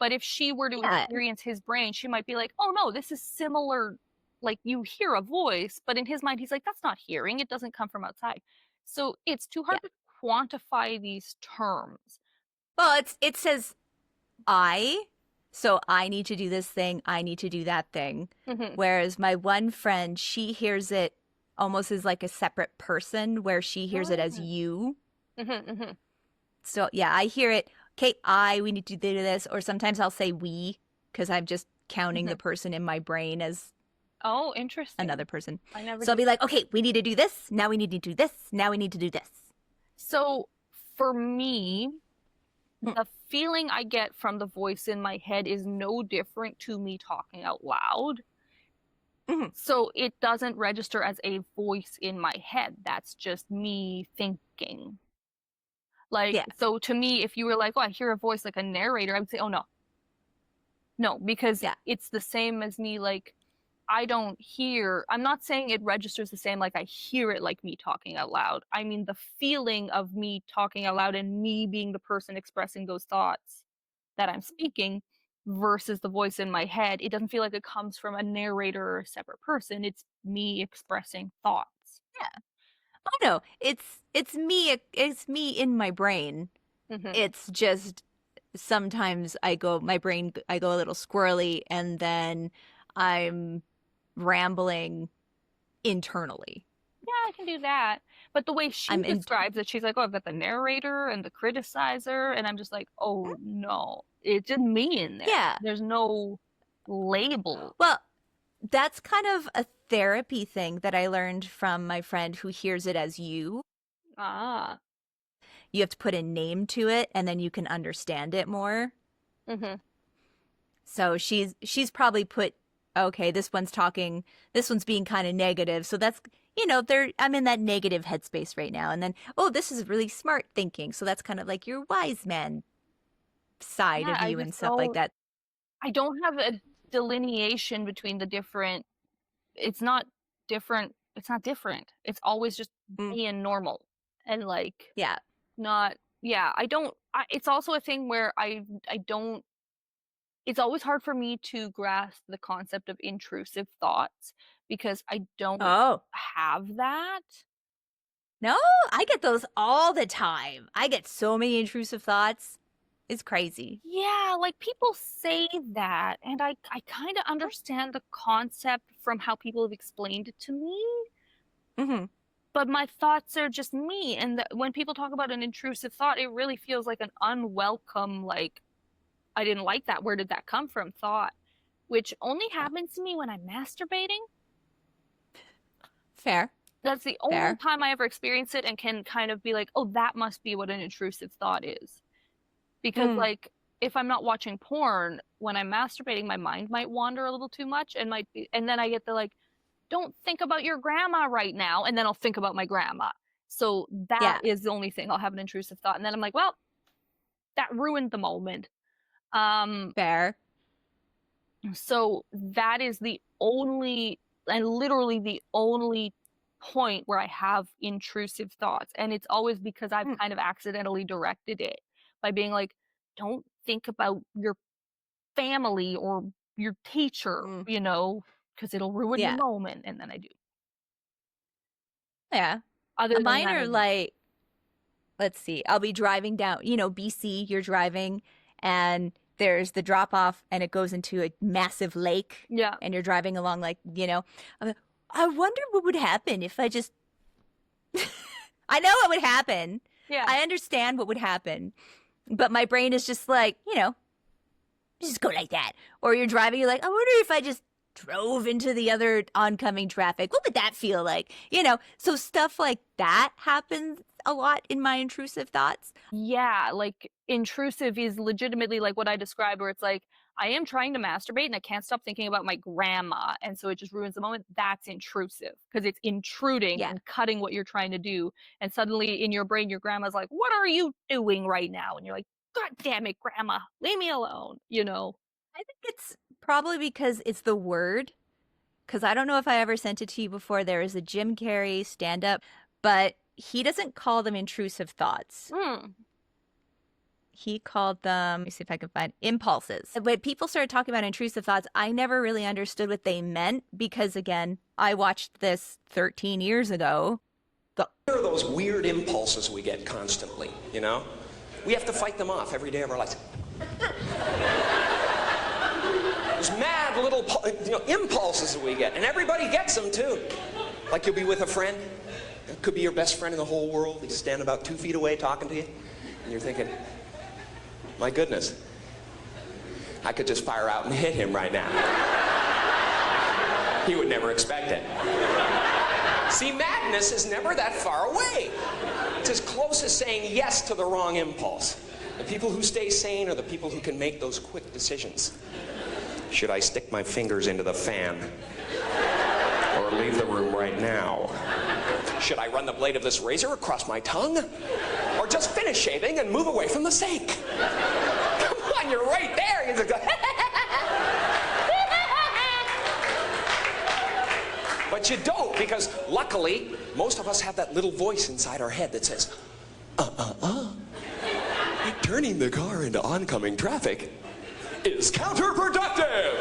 But if she were to Yeah. experience his brain, she might be like, oh no, this is similar. Like, you hear a voice, but in his mind, he's like, that's not hearing. It doesn't come from outside. So it's too hard to quantify these terms. well, it says I, so I need to do this thing, I need to do that thing. Mhm. Whereas my one friend, she hears it almost as like a separate person, where she hears it as Ah. you. Mhm, mhm. So yeah, I hear it. Okay, we need to do this, or sometimes I'll say we because I'm just counting the person in my brain as Oh, interesting. another person. I never So I'll did be like, okay, we need to do this. Now we need to do this. Now we need to do this. So for me, Mm. the feeling I get from the voice in my head is no different to me talking out loud. Mhm. So it doesn't register as a voice in my head. That's just me thinking. Like, Yeah. so to me, if you were like, oh, I hear a voice like a narrator, I would say, oh, no. No, because Yeah. it's the same as me, like, I'm not saying it registers the same, like I hear it like me talking out loud. I mean, the feeling of me talking out loud and me being the person expressing those thoughts that I'm speaking versus the voice in my head, it doesn't feel like it comes from a narrator or a separate person. It's me expressing thoughts. Yeah. Oh no, it's me in my brain. Mhm. It's just sometimes I go a little squirrely, and then I'm rambling internally. Yeah, I can do that. But the way she I'm in describes it, she's like, "Oh, I've got the narrator and the criticizer," and I'm just like, "Oh no, it's just me in there. Yeah. There's no label." Well, that's kind of a therapy thing that I learned from my friend who hears it as you. Ah. You have to put a name to it, and then you can understand it more. Mhm. So she's probably put, okay, this one's being kind of negative. So that's, I'm in that negative headspace right now. And then, oh, this is really smart thinking. So that's kind of like your wise man side Yeah, of I you and just stuff like don't. that. I don't have a delineation between the different. It's not different. It's not different. It's always just Mm. being normal and like Yeah. not. Yeah, I don't. It's also a thing where I don't. It's always hard for me to grasp the concept of intrusive thoughts because I don't Oh, have that. no, I get those all the time. I get so many intrusive thoughts. It's crazy. Yeah, like people say that, and I kind of understand the concept from how people have explained it to me, Mm-hmm. but my thoughts are just me. And when people talk about an intrusive thought, it really feels like an unwelcome, like, I didn't like that. Where did that come from? Thought, which only happens to me when I'm masturbating. Fair. That's the only Fair. time I ever experience it and can kind of be like, oh, that must be what an intrusive thought is. Because, like, if I'm not watching porn, when I'm masturbating, my mind might wander a little too much and then I get the, like, don't think about your grandma right now. And then I'll think about my grandma. So that is the only thing. I'll have an intrusive thought. And then I'm like, well, that ruined the moment. Fair. So that is the only, and literally the only point where I have intrusive thoughts. And it's always because I've kind of accidentally directed it by being like, don't think about your family or your teacher, because it'll ruin the moment. And then I do. Yeah. Other than Mine that, are like, let's see, I'll be driving down, BC, you're driving, and there's the drop off, and it goes into a massive lake. Yeah. And you're driving along, like, I wonder what would happen if I just, I know what would happen. Yeah. I understand what would happen. But my brain is just like, just go like that. Or you're driving, you're like, I wonder if I just drove into the other oncoming traffic. What would that feel like? So stuff like that happens a lot in my intrusive thoughts. Yeah, like intrusive is legitimately like what I described, where it's like, I am trying to masturbate and I can't stop thinking about my grandma. And so it just ruins the moment. That's intrusive because it's intruding and cutting what you're trying to do. And suddenly in your brain, your grandma's like, what are you doing right now? And you're like, God damn it, grandma, leave me alone, I think it's probably because it's the word. Because I don't know if I ever sent it to you before. There is a Jim Carrey stand-up, but he doesn't call them intrusive thoughts. He called them, let me see if I can find, impulses. When people started talking about intrusive thoughts, I never really understood what they meant because, again, I watched this 13 years ago. There are those weird impulses we get constantly, We have to fight them off every day of our lives. Those mad little impulses that we get, and everybody gets them too. Like you'll be with a friend, it could be your best friend in the whole world, he's standing about 2 feet away talking to you, and you're thinking, my goodness, I could just fire out and hit him right now. He would never expect it. See, madness is never that far away. It's as close as saying yes to the wrong impulse. The people who stay sane are the people who can make those quick decisions. Should I stick my fingers into the fan? Or leave the room right now? Should I run the blade of this razor across my tongue? Or just finish shaving and move away from the sink? Come on, you're right there. You just go, but you don't, because luckily, most of us have that little voice inside our head that says, turning the car into oncoming traffic is counterproductive.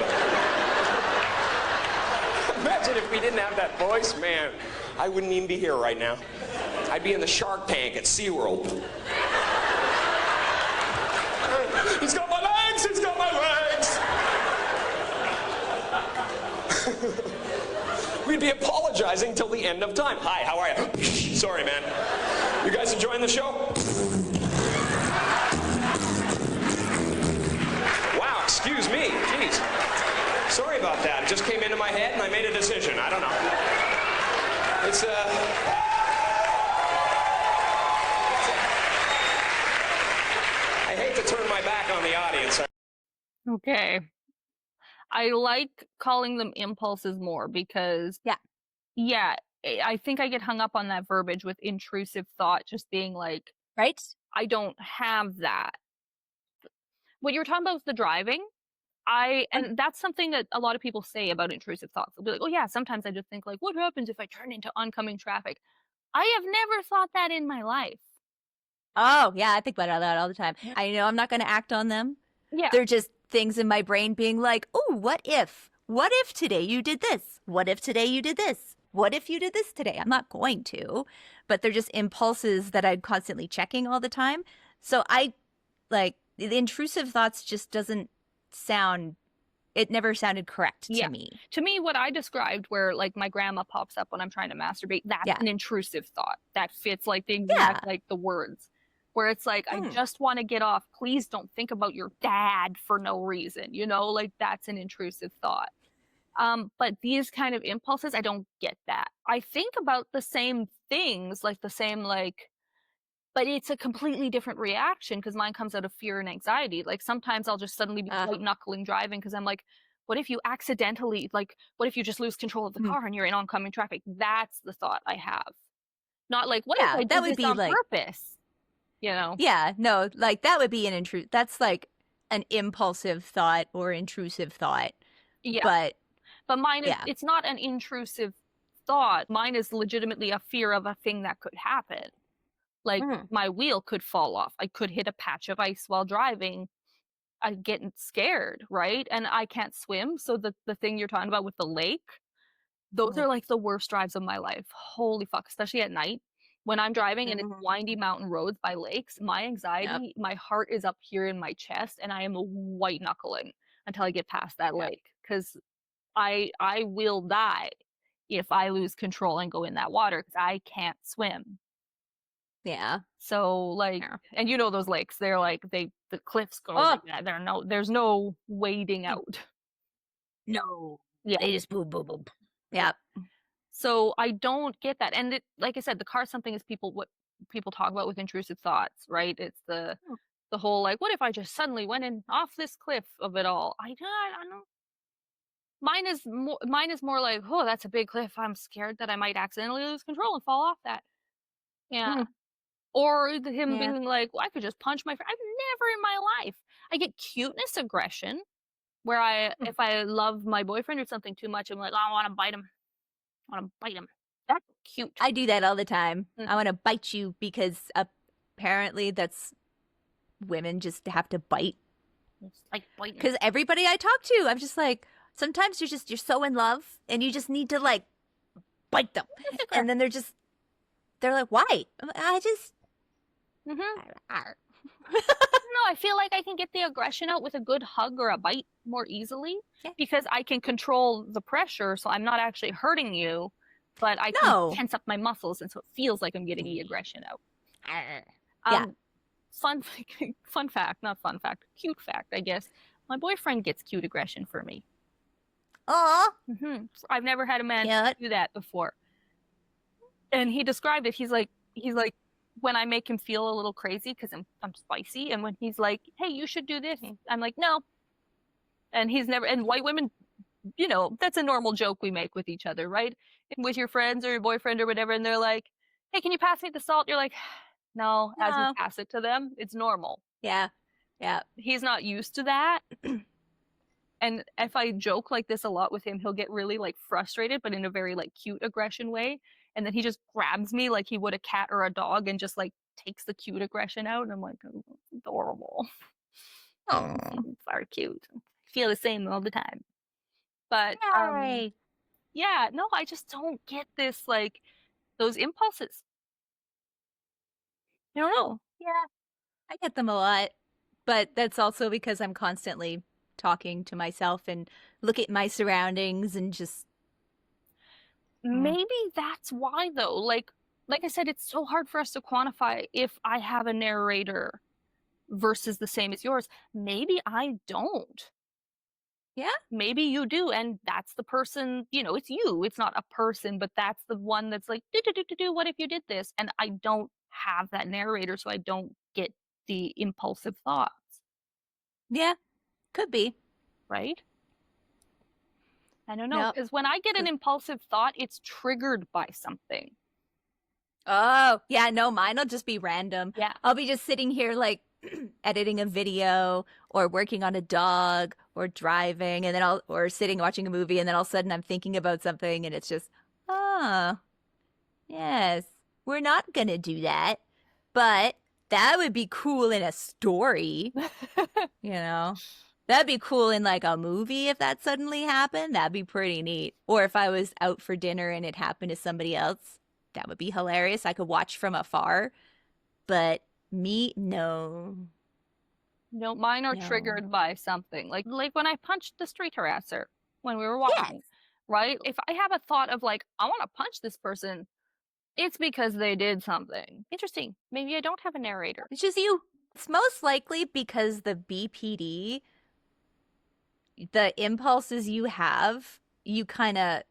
Imagine if we didn't have that voice, man. I wouldn't even be here right now. I'd be in the Shark Tank at SeaWorld. He's got my legs! He's got my legs! We'd be apologizing till the end of time. Hi, how are you? Sorry, man. You guys enjoying the show? Wow, excuse me. Jeez. Sorry about that. It just came into my head and I made a decision. I don't know. It's, I hate to turn my back on the audience. Okay. I like calling them impulses more because, yeah, I think I get hung up on that verbiage with intrusive thought, just being like, Right? I don't have that. What you were talking about with the driving, and that's something that a lot of people say about intrusive thoughts. They'll be like, oh yeah, sometimes I just think like, what happens if I turn into oncoming traffic? I have never thought that in my life. Oh, yeah, I think about that all the time. I know I'm not going to act on them. Yeah. They're just things in my brain being like, oh, what if? What if today you did this? What if today you did this? What if you did this today? I'm not going to, but they're just impulses that I'm constantly checking all the time. So the intrusive thoughts just doesn't sound, it never sounded correct to me. To me, what I described where like my grandma pops up when I'm trying to masturbate, that's an intrusive thought. That fits like the exact, like the words. Where it's like, I just want to get off. Please don't think about your dad for no reason. You know, like that's an intrusive thought. But these kind of impulses, I don't get that. I think about the same things, like the same, like, but it's a completely different reaction because mine comes out of fear and anxiety. Like sometimes I'll just suddenly be white knuckling driving because I'm like, what if you accidentally, like, what if you just lose control of the car and you're in oncoming traffic? That's the thought I have. Not like, what if I did this on purpose? You know? Yeah, no, like that would be that's like an impulsive thought or intrusive thought. Yeah. But mine is, it's not an intrusive thought. Mine is legitimately a fear of a thing that could happen. Like my wheel could fall off. I could hit a patch of ice while driving. I get scared, right? And I can't swim. So the thing you're talking about with the lake, those are like the worst drives of my life. Holy fuck, especially at night. When I'm driving and it's windy mountain roads by lakes, my anxiety, my heart is up here in my chest and I am white knuckling until I get past that lake. Because I will die if I lose control and go in that water because I can't swim. Yeah. So like, and you know those lakes, they're like, the cliffs go like that. There's no wading out. No. Yeah. They just boom, boom, boom. Yeah. So I don't get that. And like I said, the car something is what people talk about with intrusive thoughts, right? It's the whole like, what if I just suddenly went in off this cliff of it all? I don't know. Mine is more like, oh, that's a big cliff. I'm scared that I might accidentally lose control and fall off that. Yeah. Or him being like, well, I could just punch my friend. I've never in my life. I get cuteness aggression where if I love my boyfriend or something too much, I'm like, oh, I want to bite him. I want to bite him. That's cute. I do that all the time. I want to bite you because apparently that's women just have to bite. It's like biting. Because everybody I talk to, I'm just like, sometimes you're so in love and you just need to like bite them. And then they're like, why? I just. No, I feel like I can get the aggression out with a good hug or a bite more easily because I can control the pressure, so I'm not actually hurting you, but I can tense up my muscles, and so it feels like I'm getting the aggression out. Fun fact, not fun fact, cute fact, I guess. My boyfriend gets cute aggression for me. Aw. I've never had a man do that before. And he described it. He's like, when I make him feel a little crazy because I'm spicy, and when he's like, hey, you should do this, I'm like, no. And and white women, you know, that's a normal joke we make with each other, right? And with your friends or your boyfriend or whatever, and they're like, hey, can you pass me the salt? You're like, no, as you pass it to them, it's normal. Yeah. He's not used to that. And if I joke like this a lot with him, he'll get really like frustrated, but in a very like cute aggression way. And then he just grabs me like he would a cat or a dog and just like takes the cute aggression out. And I'm like, oh, adorable. Oh, Are cute. Feel the same all the time. But yay. yeah, no, I just don't get this, like, those impulses. I don't know. Yeah, I get them a lot, but that's also because I'm constantly talking to myself and look at my surroundings and just Maybe that's why though. Like I said, it's so hard for us to quantify if I have a narrator versus the same as yours. Maybe I don't. yeah. Maybe you do, and that's the person, it's you. It's not a person, but that's the one that's like, do, what if you did this? And I don't have that narrator, so I don't get the impulsive thoughts, Yeah, could be. right? I don't know, Nope. because when I get an impulsive thought, it's triggered by something. Oh, yeah, no, mine will just be random. Yeah. I'll be just sitting here like editing a video or working on a dog or driving and then or sitting watching a movie and then all of a sudden I'm thinking about something and it's just, oh, yes, we're not gonna do that. But that would be cool in a story, you know? That'd be cool in like a movie if that suddenly happened. That'd be pretty neat. Or if I was out for dinner and it happened to somebody else, that would be hilarious. I could watch from afar. But me, no. No, mine are No. triggered by something. Like when I punched the street harasser when we were walking, Yes. right? If I have a thought of like, I want to punch this person, it's because they did something. Interesting. Maybe I don't have a narrator. It's just you. It's most likely because the BPD, the impulses you have, you kind of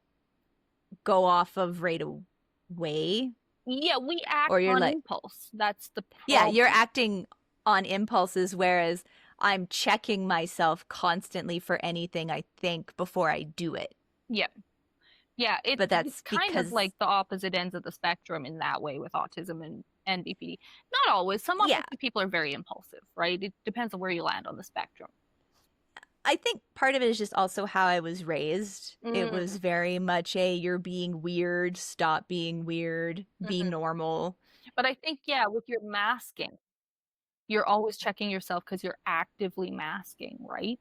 go off of right away. Yeah, we act Or you're on like- impulse. That's the problem. Yeah, you're acting on impulses, whereas I'm checking myself constantly for anything I think before I do it. Yeah, But that's it's kind because- of like the opposite ends of the spectrum in that way with autism and BPD. Not always. Some Yeah. autistic people are very impulsive, right? It depends on where you land on the spectrum. I think part of it is just also how I was raised. It Mm. was very much a you're being weird, stop being weird, be Mhm. normal. But I think, yeah, with your masking, you're always checking yourself because you're actively masking, right?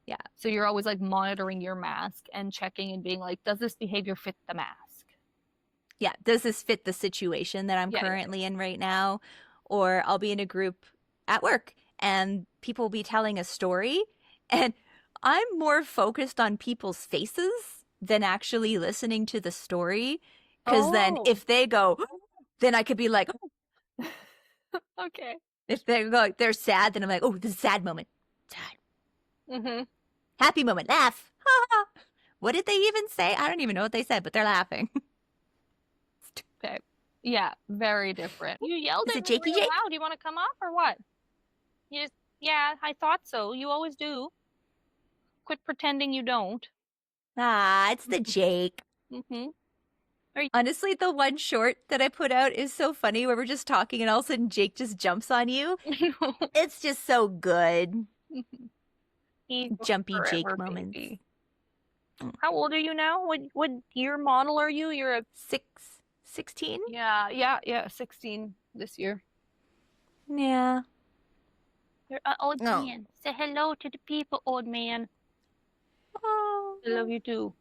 Yeah. So you're always like monitoring your mask and checking and being like, does this behavior fit the mask? Yeah, does this fit the situation that I'm Yeah, yeah. currently in right now? Or I'll be in a group at work and people will be telling a story and I'm more focused on people's faces than actually listening to the story. Because then Oh. if they go, then I could be like, Okay. if they're sad, then I'm like, oh, this is a sad moment. Sad. Mm-hmm. Happy moment. Laugh. Ha, ha. What did they even say? I don't even know what they said, but they're laughing. Okay. Yeah, very different. You yelled Is at it me Jakey real Jake? loud. You want to come up or what? You just, yeah, I thought so. You always do. Quit pretending you don't. Ah, it's the Jake. Mm-hmm. Honestly, the one short that I put out is so funny where we're just talking and all of a sudden Jake just jumps on you. It's just so good. Jumpy Jake Forever moments. baby. How old are you now? What year model are you? You're a 16? yeah, 16 this year. Yeah. You're an old No. man. Say hello to the people, old man. Oh. I love you too.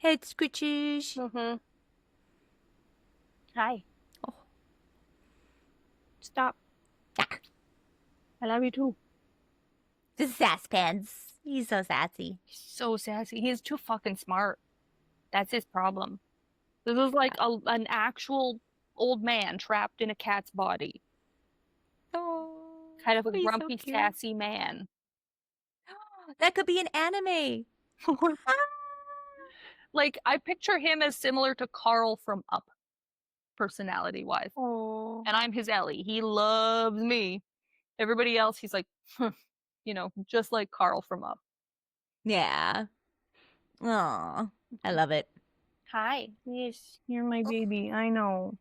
Head scritches. Mm-hmm. Hi. Oh. Stop. Ah. I love you too. The sass pants. He's so sassy. He's so sassy. He's too fucking smart. That's his problem. This is like an actual old man trapped in a cat's body. Oh. Kind of a he's so grumpy, cute. sassy man. That could be an anime. Like, I picture him as similar to Carl from Up, personality-wise. Oh. And I'm his Ellie. He loves me. Everybody else, he's like, just like Carl from Up. Yeah. Aw. I love it. Hi. Yes, you're my baby. I know.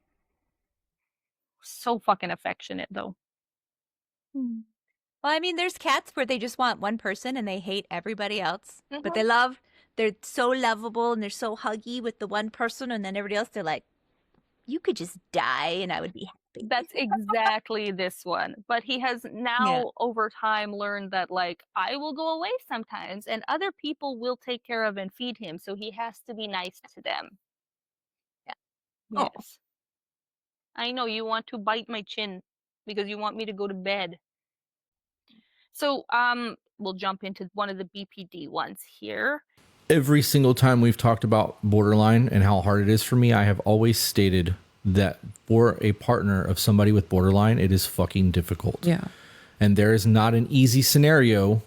So fucking affectionate, though. Well, I mean, there's cats where they just want one person and they hate everybody else. But Mhm. they're so lovable and they're so huggy with the one person and then everybody else, they're like, you could just die and I would be happy. That's exactly this one. But he has now over time learned that like I will go away sometimes and other people will take care of and feed him. So he has to be nice to them. Yeah. Oh. Yes. I know you want to bite my chin because you want me to go to bed. So we'll jump into one of the BPD ones here. Every single time we've talked about borderline and how hard it is for me, I have always stated that for a partner of somebody with borderline, it is fucking difficult. Yeah. And there is not an easy scenario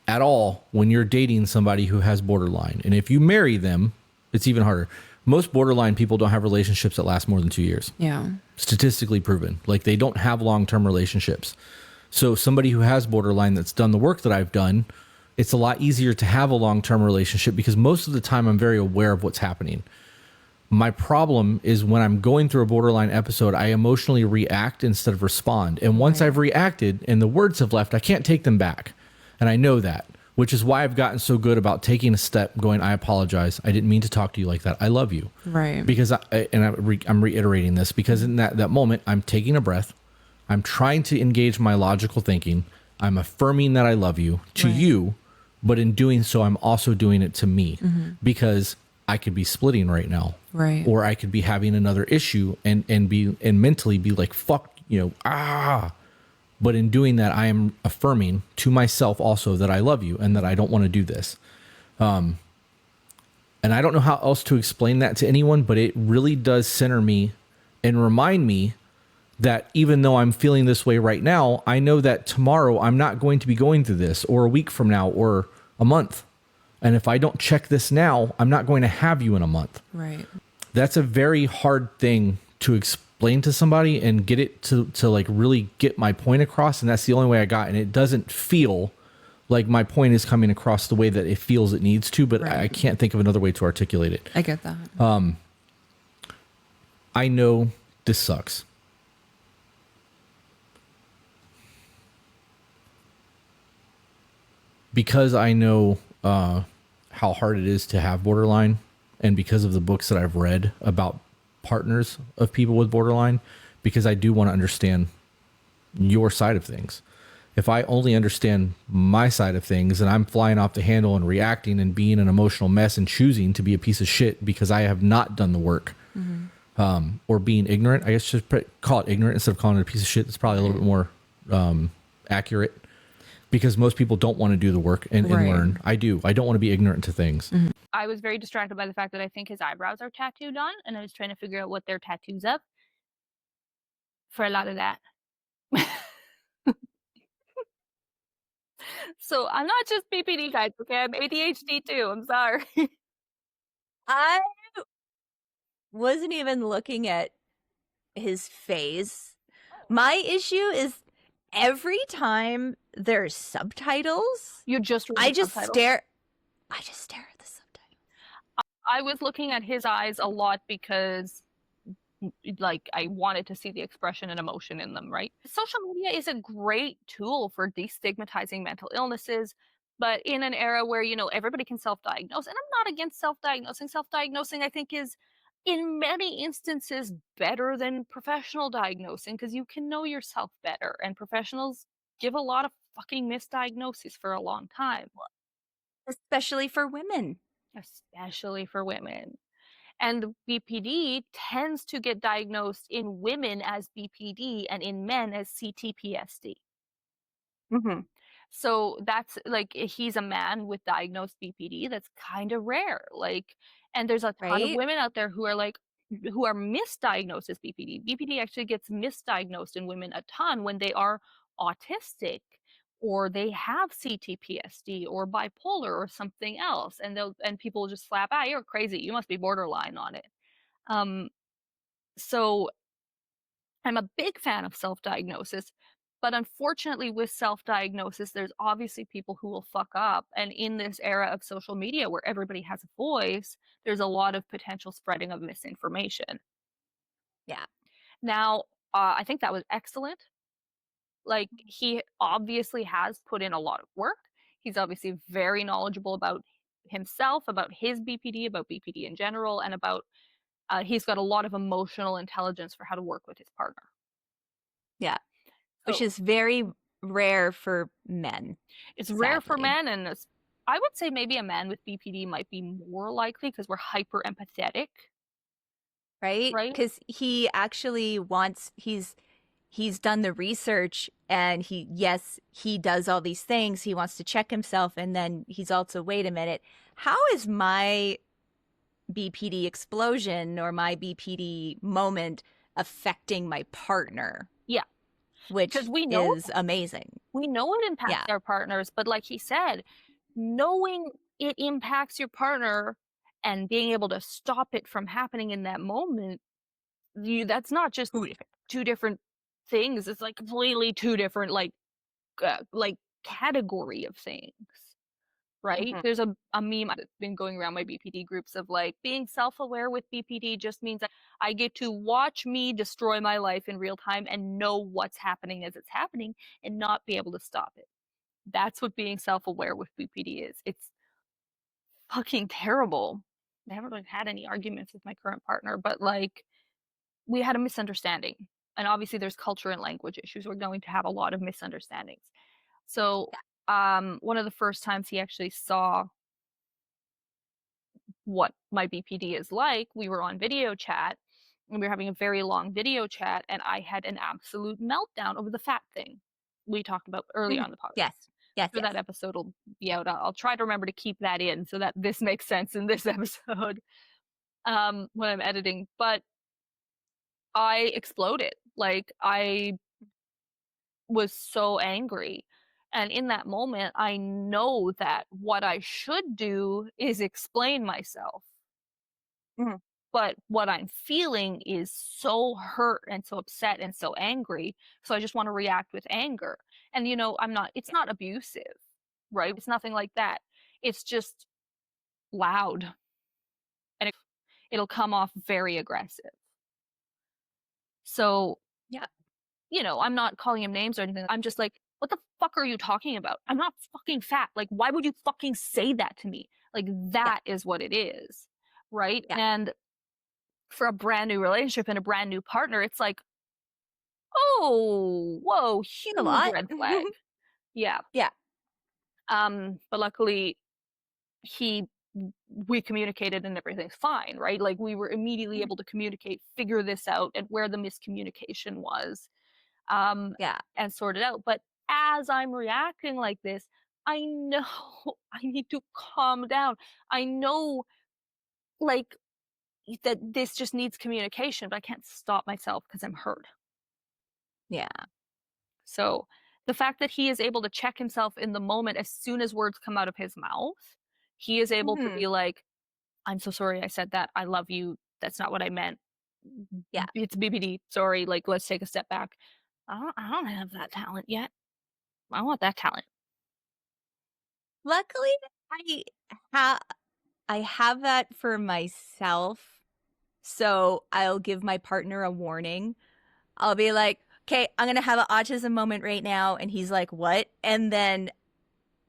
at all when you're dating somebody who has borderline. And if you marry them, it's even harder. Most borderline people don't have relationships that last more than 2 years. Yeah. Statistically proven. Like they don't have long-term relationships. So somebody who has borderline that's done the work that I've done, it's a lot easier to have a long-term relationship because most of the time I'm very aware of what's happening. My problem is when I'm going through a borderline episode, I emotionally react instead of respond. And once I've reacted and the words have left, I can't take them back. And I know that, which is why I've gotten so good about taking a step going, I apologize. I didn't mean to talk to you like that. I love you. Right. Because I'm reiterating this because in that moment, I'm taking a breath. I'm trying to engage my logical thinking. I'm affirming that I love you to you, but in doing so, I'm also doing it to me because I could be splitting right now. Right. Or I could be having another issue and mentally be like, fuck, But in doing that, I am affirming to myself also that I love you and that I don't want to do this. And I don't know how else to explain that to anyone, but it really does center me and remind me that even though I'm feeling this way right now, I know that tomorrow I'm not going to be going through this, or a week from now, or a month. And if I don't check this now, I'm not going to have you in a month. Right. That's a very hard thing to explain to somebody and get it to like really get my point across. And that's the only way I got. And it doesn't feel like my point is coming across the way that it feels it needs to, but I can't think of another way to articulate it. I get that. I know this sucks. Because I know how hard it is to have borderline, and because of the books that I've read about partners of people with borderline, because I do want to understand your side of things. If I only understand my side of things and I'm flying off the handle and reacting and being an emotional mess and choosing to be a piece of shit because I have not done the work, or being ignorant, I guess just call it ignorant instead of calling it a piece of shit. That's probably a little bit more accurate. Because most people don't want to do the work and learn. I do. I don't want to be ignorant to things. I was very distracted by the fact that I think his eyebrows are tattooed on, and I was trying to figure out what they're tattoos of for a lot of that. So I'm not just BPD, guys, okay? I'm ADHD too. I'm sorry. I wasn't even looking at his face. My issue is every time there's subtitles, You just read I the just subtitles? stare. I just stare at the subtitles. I was looking at his eyes a lot because like I wanted to see the expression and emotion in them, right? Social media is a great tool for destigmatizing mental illnesses, but in an era where, everybody can self-diagnose, and I'm not against self-diagnosing. Self-diagnosing, I think, is in many instances better than professional diagnosing because you can know yourself better, and professionals give a lot of fucking misdiagnoses for a long time. Especially for women. Especially for women. And BPD tends to get diagnosed in women as BPD and in men as CTPSD. So that's like he's a man with diagnosed BPD. That's kind of rare. And there's a ton of Right? women out there who are misdiagnosed as BPD. BPD actually gets misdiagnosed in women a ton when they are autistic or they have CTPSD or bipolar or something else, and people will just slap, you're crazy, you must be borderline on it. So I'm a big fan of self-diagnosis, but unfortunately with self-diagnosis, there's obviously people who will fuck up. And in this era of social media where everybody has a voice, there's a lot of potential spreading of misinformation. Yeah. Now, I think that was excellent. He obviously has put in a lot of work. He's obviously very knowledgeable about himself, about his BPD, about BPD in general, and about he's got a lot of emotional intelligence for how to work with his partner. Yeah. Which So is very rare for men. it's rare for sadly. men, and I would say maybe a man with BPD might be more likely because we're hyper empathetic. Right? Right? Because he actually wants, he's done the research, and he does all these things. He wants to check himself, and then he's also, wait a minute, how is my BPD explosion or my BPD moment affecting my partner? Yeah. Which Because we know is amazing. we know it impacts Yeah. our partners, but like he said, knowing it impacts your partner and being able to stop it from happening in that moment, that's not just two different things. It's like completely two different like category of things. Right? Mhm. There's a meme that's been going around my BPD groups of like, being self-aware with BPD just means that I get to watch me destroy my life in real time and know what's happening as it's happening and not be able to stop it. That's what being self-aware with BPD is. It's fucking terrible. I haven't really had any arguments with my current partner, but like, we had a misunderstanding. And obviously there's culture and language issues. We're going to have a lot of misunderstandings. So one of the first times he actually saw what my BPD is like, we were on video chat, and we were having a very long video chat, and I had an absolute meltdown over the fat thing we talked about early on the podcast. Yes. Yes. So that episode will be out. I'll try to remember to keep that in so that this makes sense in this episode when I'm editing. But I exploded. Like, I was so angry. And in that moment, I know that what I should do is explain myself. Mhm. But what I'm feeling is so hurt and so upset and so angry. So I just want to react with anger. And, it's not abusive, right? It's nothing like that. It's just loud. And it'll come off very aggressive. So, Yeah. I'm not calling him names or anything. I'm just like, what the fuck are you talking about? I'm not fucking fat. Like, why would you fucking say that to me? Like, that is what it is. Right? Yeah. And for a brand new relationship and a brand new partner, it's like, oh, whoa, huge a lot. red flag. Yeah. Yeah. But luckily we communicated and everything's fine, right? Like, we were immediately able to communicate, figure this out, and where the miscommunication was, Yeah. and sort it out. But as I'm reacting like this, I know I need to calm down. I know, like, that this just needs communication, but I can't stop myself because I'm hurt. Yeah. So the fact that he is able to check himself in the moment as soon as words come out of his mouth, he is able to be like, I'm so sorry I said that. I love you. That's not what I meant. Yeah. It's BPD. Sorry. Like, let's take a step back. I don't have that talent yet. I want that talent. Luckily, I have that for myself. So I'll give my partner a warning. I'll be like, okay, I'm going to have an autism moment right now. And he's like, what? And then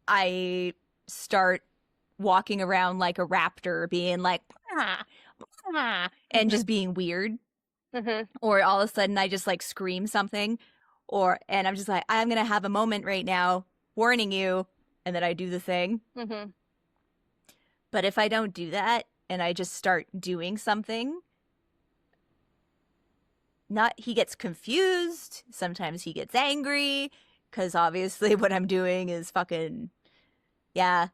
I start walking around like a raptor, being like, and just being weird. Or all of a sudden I just like scream something, and I'm just like, I'm going to have a moment right now, warning you. And then I do the thing. But if I don't do that and I just start doing something, he gets confused. Sometimes he gets angry because obviously what I'm doing is fucking, yeah.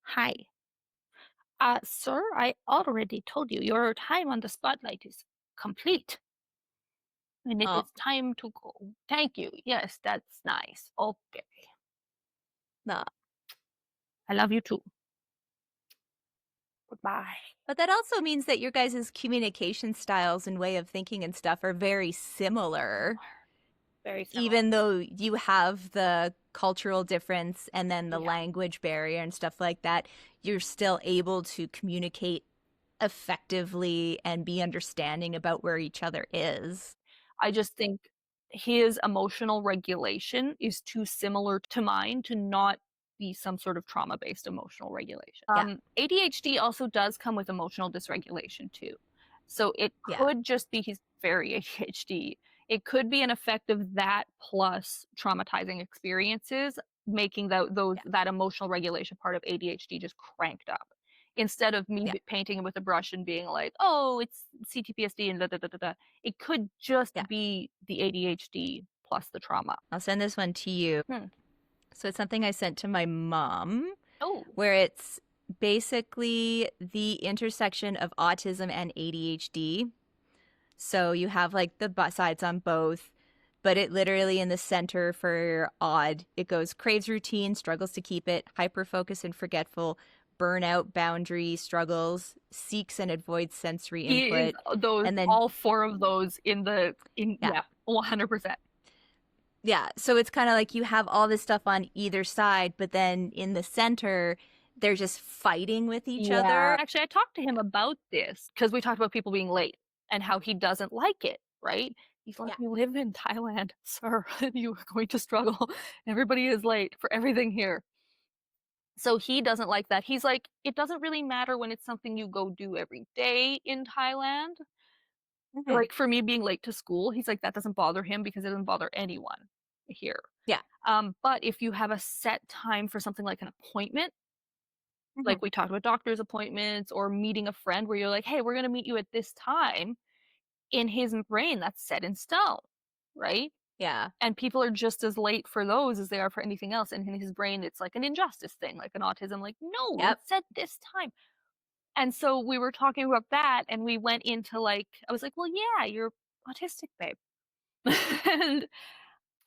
Hi. Sir, I already told you your time on the spotlight is complete. And it is time to go. Thank you. Yes, that's nice. Okay. No. I love you too. Goodbye. But that also means that your guys' communication styles and way of thinking and stuff are very similar. Very similar. Even though you have the cultural difference and then the language barrier and stuff like that, you're still able to communicate effectively and be understanding about where each other is. I just think his emotional regulation is too similar to mine to not be some sort of trauma-based emotional regulation. ADHD also does come with emotional dysregulation too. So it Yeah. could just be he's very ADHD. It could be an effect of that plus traumatizing experiences, making that emotional regulation part of ADHD just cranked up. Instead of me Yeah. painting it with a brush and being like, oh, it's CTPSD and da da da da da. It could just Yeah. be the ADHD plus the trauma. I'll send this one to you. So it's something I sent to my mom, Oh, where it's basically the intersection of autism and ADHD. So you have like the sides on both, but it literally in the center for odd, it goes craves routine, struggles to keep it, hyper focus and forgetful, burnout, boundary, struggles, seeks and avoids sensory he is input. those and then all four of those in Yeah. 100%. Yeah, so it's kind of like you have all this stuff on either side, but then in the center, they're just fighting with each other. Actually, I talked to him about this because we talked about people being late and how he doesn't like it, right? He's like, Yeah. you live in Thailand, sir, and you are going to struggle. Everybody is late for everything here. So he doesn't like that. He's like, it doesn't really matter when it's something you go do every day in Thailand. Mhm. Like for me being late to school, he's like, that doesn't bother him because it doesn't bother anyone here. Yeah. But if you have a set time for something like an appointment, Mhm. like we talked about doctor's appointments or meeting a friend where you're like, hey, we're going to meet you at this time, in his brain, that's set in stone, right? Yeah. And people are just as late for those as they are for anything else. And in his brain, it's like an injustice thing, like an autism, like, no, Yep. it's at this time. And so we were talking about that and we went into like, I was like, well, yeah, you're autistic, babe. And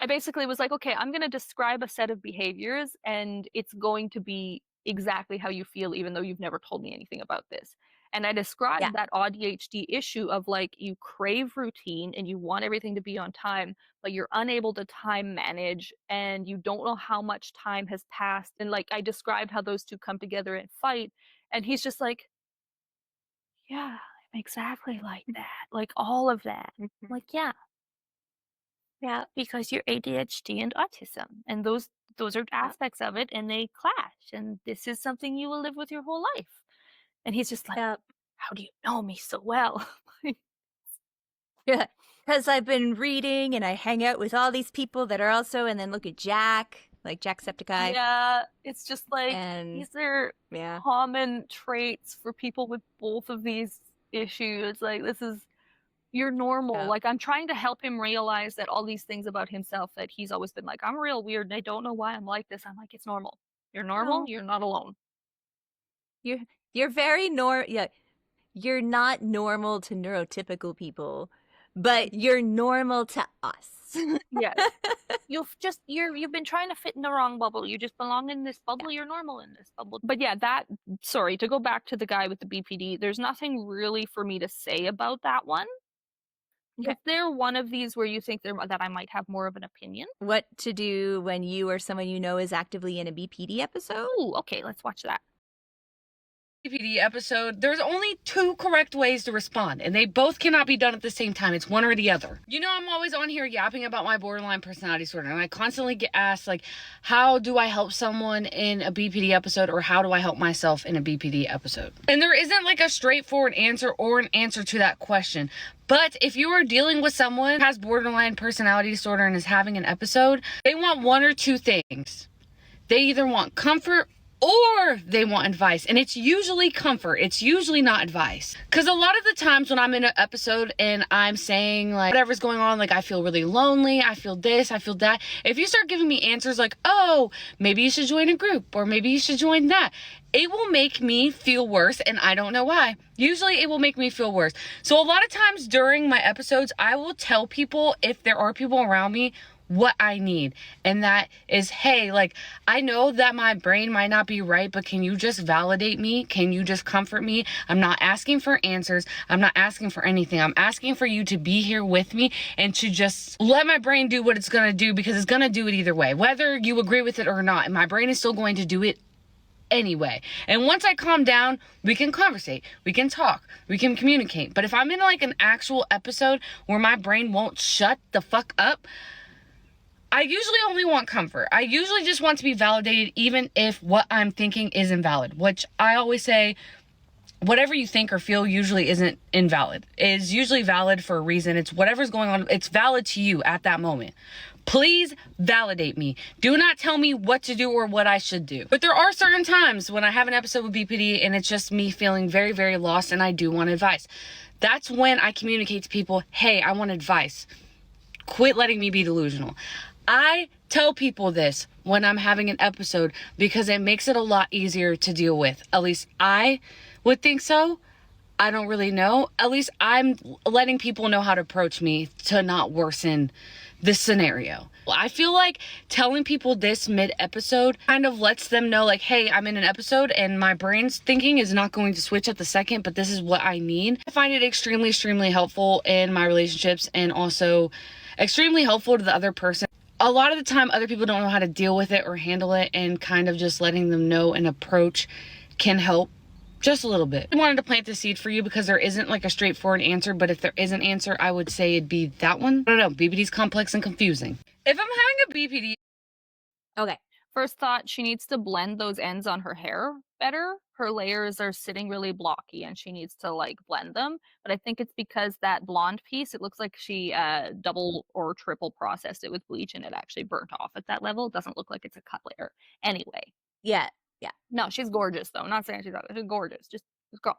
I basically was like, okay, I'm going to describe a set of behaviors and it's going to be exactly how you feel, even though you've never told me anything about this. And I described Yeah. that ADHD issue of like you crave routine and you want everything to be on time, but you're unable to time manage and you don't know how much time has passed. And like I described how those two come together and fight. And he's just like, yeah, I'm exactly like that. Like all of that. Mhm. Like, yeah. Yeah, because you're ADHD and autism, and those are aspects of it, and they clash. And this is something you will live with your whole life. And he's just like, Yep. how do you know me so well? Yeah. Because I've been reading and I hang out with all these people that are also, and then look at Jack, like Jacksepticeye. Yeah, it's just like And these are yeah. common traits for people with both of these issues. Like this is you're normal. Yeah. Like I'm trying to help him realize that all these things about himself that he's always been like, I'm real weird and I don't know why I'm like this. I'm like, it's normal. You're normal. No. You're not alone. You're very yeah. You're not normal to neurotypical people, but you're normal to us. Yes. You've been trying to fit in the wrong bubble. You just belong in this bubble. You're normal in this bubble. But yeah, sorry, to go back to the guy with the BPD, there's nothing really for me to say about that one. Okay. Is there one of these where you think that I might have more of an opinion? What to do when you or someone you know is actively in a BPD episode? Oh, okay, let's watch that. BPD episode, there's only two correct ways to respond, and they both cannot be done at the same time. It's one or the other. You know, I'm always on here yapping about my borderline personality disorder, and I constantly get asked, like, how do I help someone in a BPD episode, or how do I help myself in a BPD episode? And there isn't like a straightforward answer or an answer to that question. But if you are dealing with someone who has borderline personality disorder and is having an episode, they want one or two things. They either want comfort or they want advice. And it's usually comfort. It's usually not advice. Because a lot of the times when I'm in an episode and I'm saying like whatever's going on, like I feel really lonely, I feel this, I feel that. If you start giving me answers like, oh, maybe you should join a group or maybe you should join that, it will make me feel worse, and I don't know why. Usually it will make me feel worse. So a lot of times during my episodes, I will tell people, if there are people around me, what I need. And that is, hey, like, I know that my brain might not be right, but can you just validate me? Can you just comfort me? I'm not asking for answers. I'm not asking for anything. I'm asking for you to be here with me and to just let my brain do what it's going to do, because it's going to do it either way, whether you agree with it or not. And my brain is still going to do it anyway. And once I calm down, we can conversate, we can talk, we can communicate. But if I'm in like an actual episode where my brain won't shut the fuck up, I usually only want comfort. I usually just want to be validated, even if what I'm thinking is invalid, which I always say, whatever you think or feel usually isn't invalid. It's usually valid for a reason. It's whatever's going on. It's valid to you at that moment. Please validate me. Do not tell me what to do or what I should do. But there are certain times when I have an episode with BPD and it's just me feeling very, very lost and I do want advice. That's when I communicate to people, hey, I want advice. Quit letting me be delusional. I tell people this when I'm having an episode because it makes it a lot easier to deal with. At least I would think so. I don't really know. At least I'm letting people know how to approach me to not worsen this scenario. I feel like telling people this mid-episode kind of lets them know, like, hey, I'm in an episode and my brain's thinking is not going to switch at the second, but this is what I need. I find it extremely, extremely helpful in my relationships and also extremely helpful to the other person. A lot of the time, other people don't know how to deal with it or handle it, and kind of just letting them know an approach can help just a little bit. I wanted to plant the seed for you because there isn't like a straightforward answer, but if there is an answer, I would say it'd be that one. I don't know, BPD's complex and confusing. If I'm having a BPD... Okay. First thought, she needs to blend those ends on her hair better. Her layers are sitting really blocky and she needs to like blend them. But I think it's because that blonde piece, it looks like she double or triple processed it with bleach and it actually burnt off at that level. It doesn't look like it's a cut layer. Anyway. Yeah. No, she's gorgeous though. I'm not saying she's ugly. She's gorgeous. Just girl.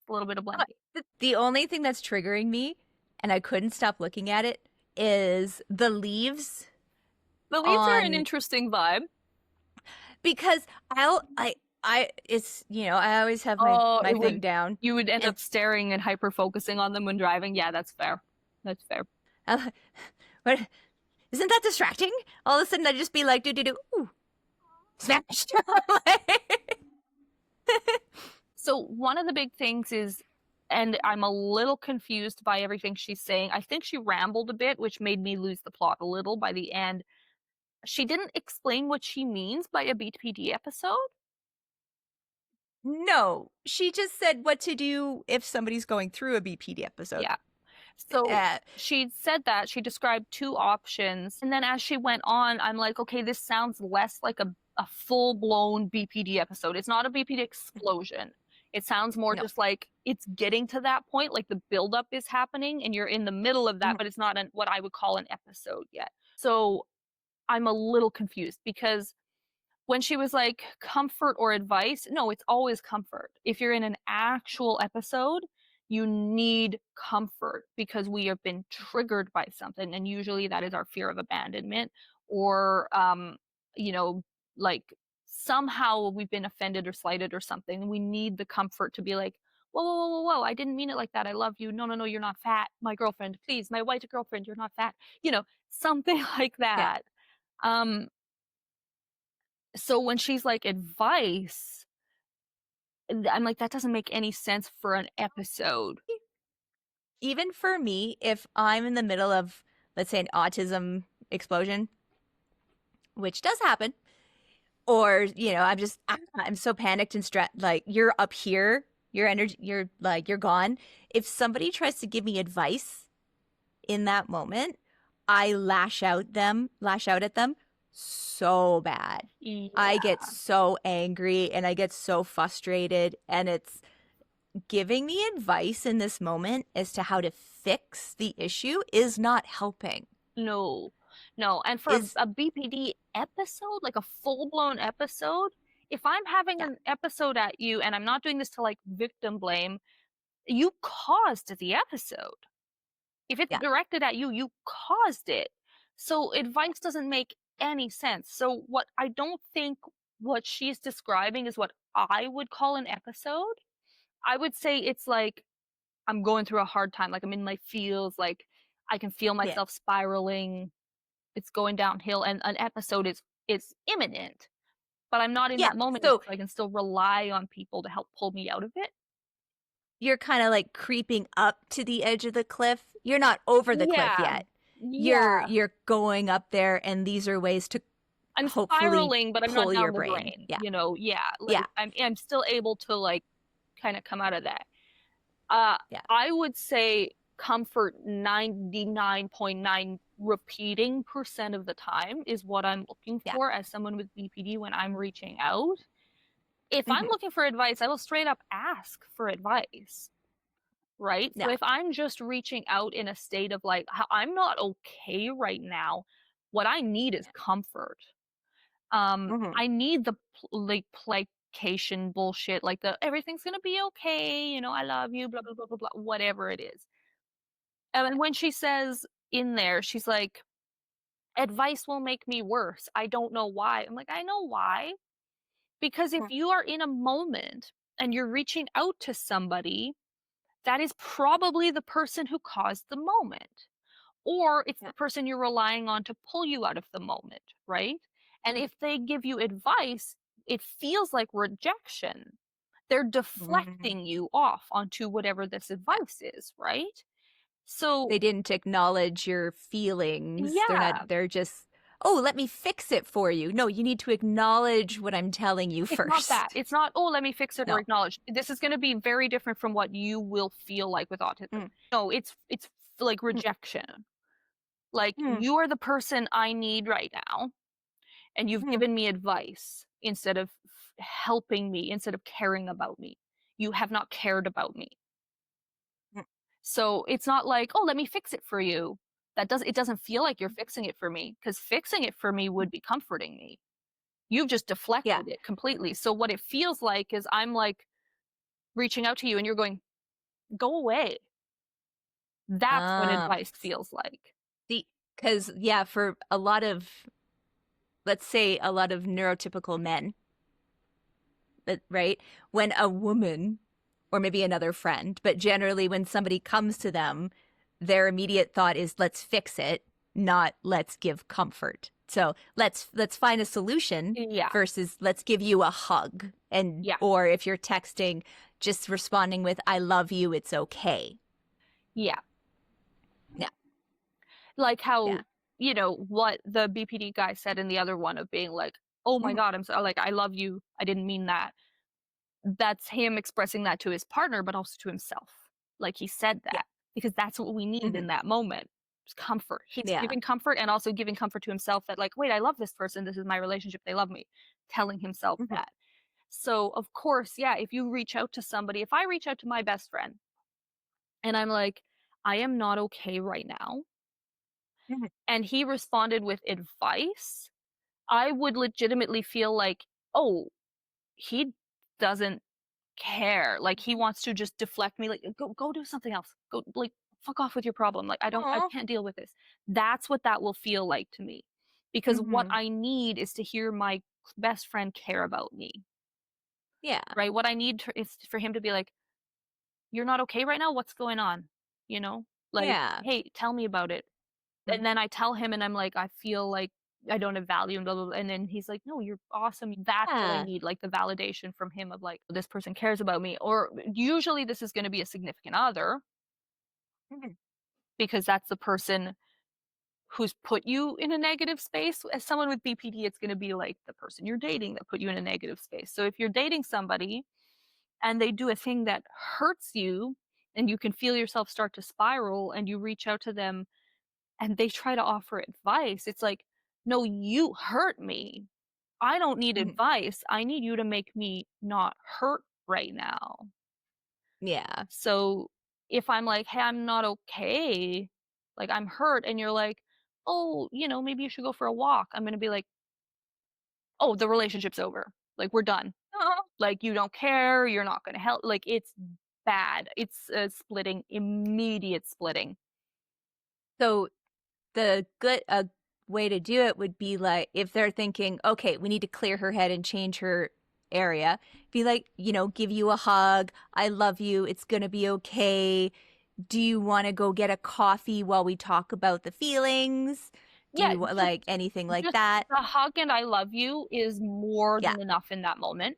A little bit of blending. The only thing that's triggering me, and I couldn't stop looking at it, is the leaves. The leaves are an interesting vibe. Because it's, you know, I always have my thing down. You would end up staring and hyper focusing on them when driving. Yeah, that's fair. That's fair. What? Isn't that distracting? All of a sudden I'd just be like, ooh, smashed. So one of the big things is, and I'm a little confused by everything she's saying. I think she rambled a bit, which made me lose the plot a little by the end. She didn't explain what she means by a BPD episode. No, she just said what to do if somebody's going through a BPD episode. Yeah. So she said that, she described two options. And then as she went on, I'm like, okay, this sounds less like a full-blown BPD episode. It's not a BPD explosion. It sounds more just like it's getting to that point, like the buildup is happening and you're in the middle of that, but it's not what I would call an episode yet. So I'm a little confused because when she was like comfort or advice, no, it's always comfort. If you're in an actual episode, you need comfort because we have been triggered by something. And usually that is our fear of abandonment or, you know, like somehow we've been offended or slighted or something. And we need the comfort to be like, whoa, whoa, whoa, whoa, I didn't mean it like that. I love you. No, no, no, you're not fat. My girlfriend, please, my white girlfriend, you're not fat. You know, something like that. Yeah. So when she's like advice, I'm like, that doesn't make any sense for an episode. Even for me, if I'm in the middle of, let's say, an autism explosion, which does happen, or, you know, I'm so panicked and stressed, like you're up here, your energy, you're gone. If somebody tries to give me advice in that moment, I lash out at them so bad. Yeah. I get so angry and I get so frustrated, and it's giving me advice in this moment as to how to fix the issue is not helping. No. And for a BPD episode, like a full-blown episode, if I'm having an episode at you and I'm not doing this to like victim blame, you caused the episode. If it's directed at you, you caused it. So advice doesn't make any sense. So what I don't think what she's describing is what I would call an episode. I would say it's like I'm going through a hard time, like I'm in my feels, like I can feel myself spiraling, it's going downhill, and an episode is imminent, but I'm not in that moment, so I can still rely on people to help pull me out of it. You're kind of like creeping up to the edge of the cliff. You're not over the cliff yet. You're going up there, and these are ways to I'm spiraling, but I'm not down the brain. drain. You know, I'm still able to like kind of come out of that. I would say comfort 99.9 repeating % of the time is what I'm looking for as someone with BPD when I'm reaching out. If I'm looking for advice, I will straight up ask for advice, right? So Yeah. if I'm just reaching out in a state of like, I'm not okay right now, what I need is comfort. I need the like placation bullshit, like the everything's gonna be okay, you know, I love you, blah blah blah blah blah, whatever it is. And when she says in there, she's like, advice will make me worse. I don't know why. I'm like, I know why. Because if you are in a moment and you're reaching out to somebody, that is probably the person who caused the moment. Or it's the person you're relying on to pull you out of the moment, right? And if they give you advice, it feels like rejection. They're deflecting you off onto whatever this advice is, right? So They didn't acknowledge your feelings. Yeah. They're just, oh, let me fix it for you. No, you need to acknowledge what I'm telling you it's first. not that. It's not, oh, let me fix it or No. acknowledge. This is going to be very different from what you will feel like with autism. No, it's like rejection. Like, you are the person I need right now, and you've given me advice instead of helping me, instead of caring about me. You have not cared about me. So it's not like, oh, let me fix it for you. It doesn't feel like you're fixing it for me, because fixing it for me would be comforting me. You've just deflected it completely. So what it feels like is I'm like reaching out to you and you're going, go away. That's what advice feels like. Because, yeah, for a lot of, let's say a lot of neurotypical men, right? When a woman, or maybe another friend, but generally when somebody comes to them, their immediate thought is, let's fix it, not let's give comfort. So let's find a solution versus let's give you a hug. And or if you're texting, just responding with, I love you, it's okay. Yeah. Like how, you know, what the BPD guy said in the other one of being like, oh my God, I'm so like, I love you. I didn't mean that. That's him expressing that to his partner, but also to himself. Like he said that because that's what we need in that moment. Just comfort. He's giving comfort and also giving comfort to himself that like, wait, I love this person. This is my relationship. They love me. Telling himself that. So of course, if you reach out to somebody, if I reach out to my best friend and I'm like, I am not okay right now. And he responded with advice, I would legitimately feel like, oh, he doesn't care. Like he wants to just deflect me. Like, go do something else. Go, like, fuck off with your problem. Like, I can't deal with this. That's what that will feel like to me. Because what I need is to hear my best friend care about me. Yeah. Right? What I need is for him to be like, you're not okay right now? What's going on? You know? Like, hey, tell me about it. And then I tell him and I'm like, I feel like I don't have value and blah, blah, blah. And then he's like, no, you're awesome. That's what I need, like the validation from him of like, this person cares about me. Or usually this is going to be a significant other because that's the person who's put you in a negative space. As someone with BPD, it's going to be like the person you're dating that put you in a negative space. So if you're dating somebody and they do a thing that hurts you and you can feel yourself start to spiral and you reach out to them and they try to offer advice, it's like, no, you hurt me. I don't need advice. I need you to make me not hurt right now. Yeah. So if I'm like, hey, I'm not okay, like I'm hurt, and you're like, oh, you know, maybe you should go for a walk, I'm going to be like, oh, the relationship's over. Like, we're done. Like, you don't care. You're not going to help. Like, it's bad. It's splitting, immediate splitting. So the good way to do it would be like, if they're thinking, okay, we need to clear her head and change her area, be like, you know, give you a hug. I love you. It's going to be okay. Do you want to go get a coffee while we talk about the feelings? Do you like anything like that? The hug and I love you is more than enough in that moment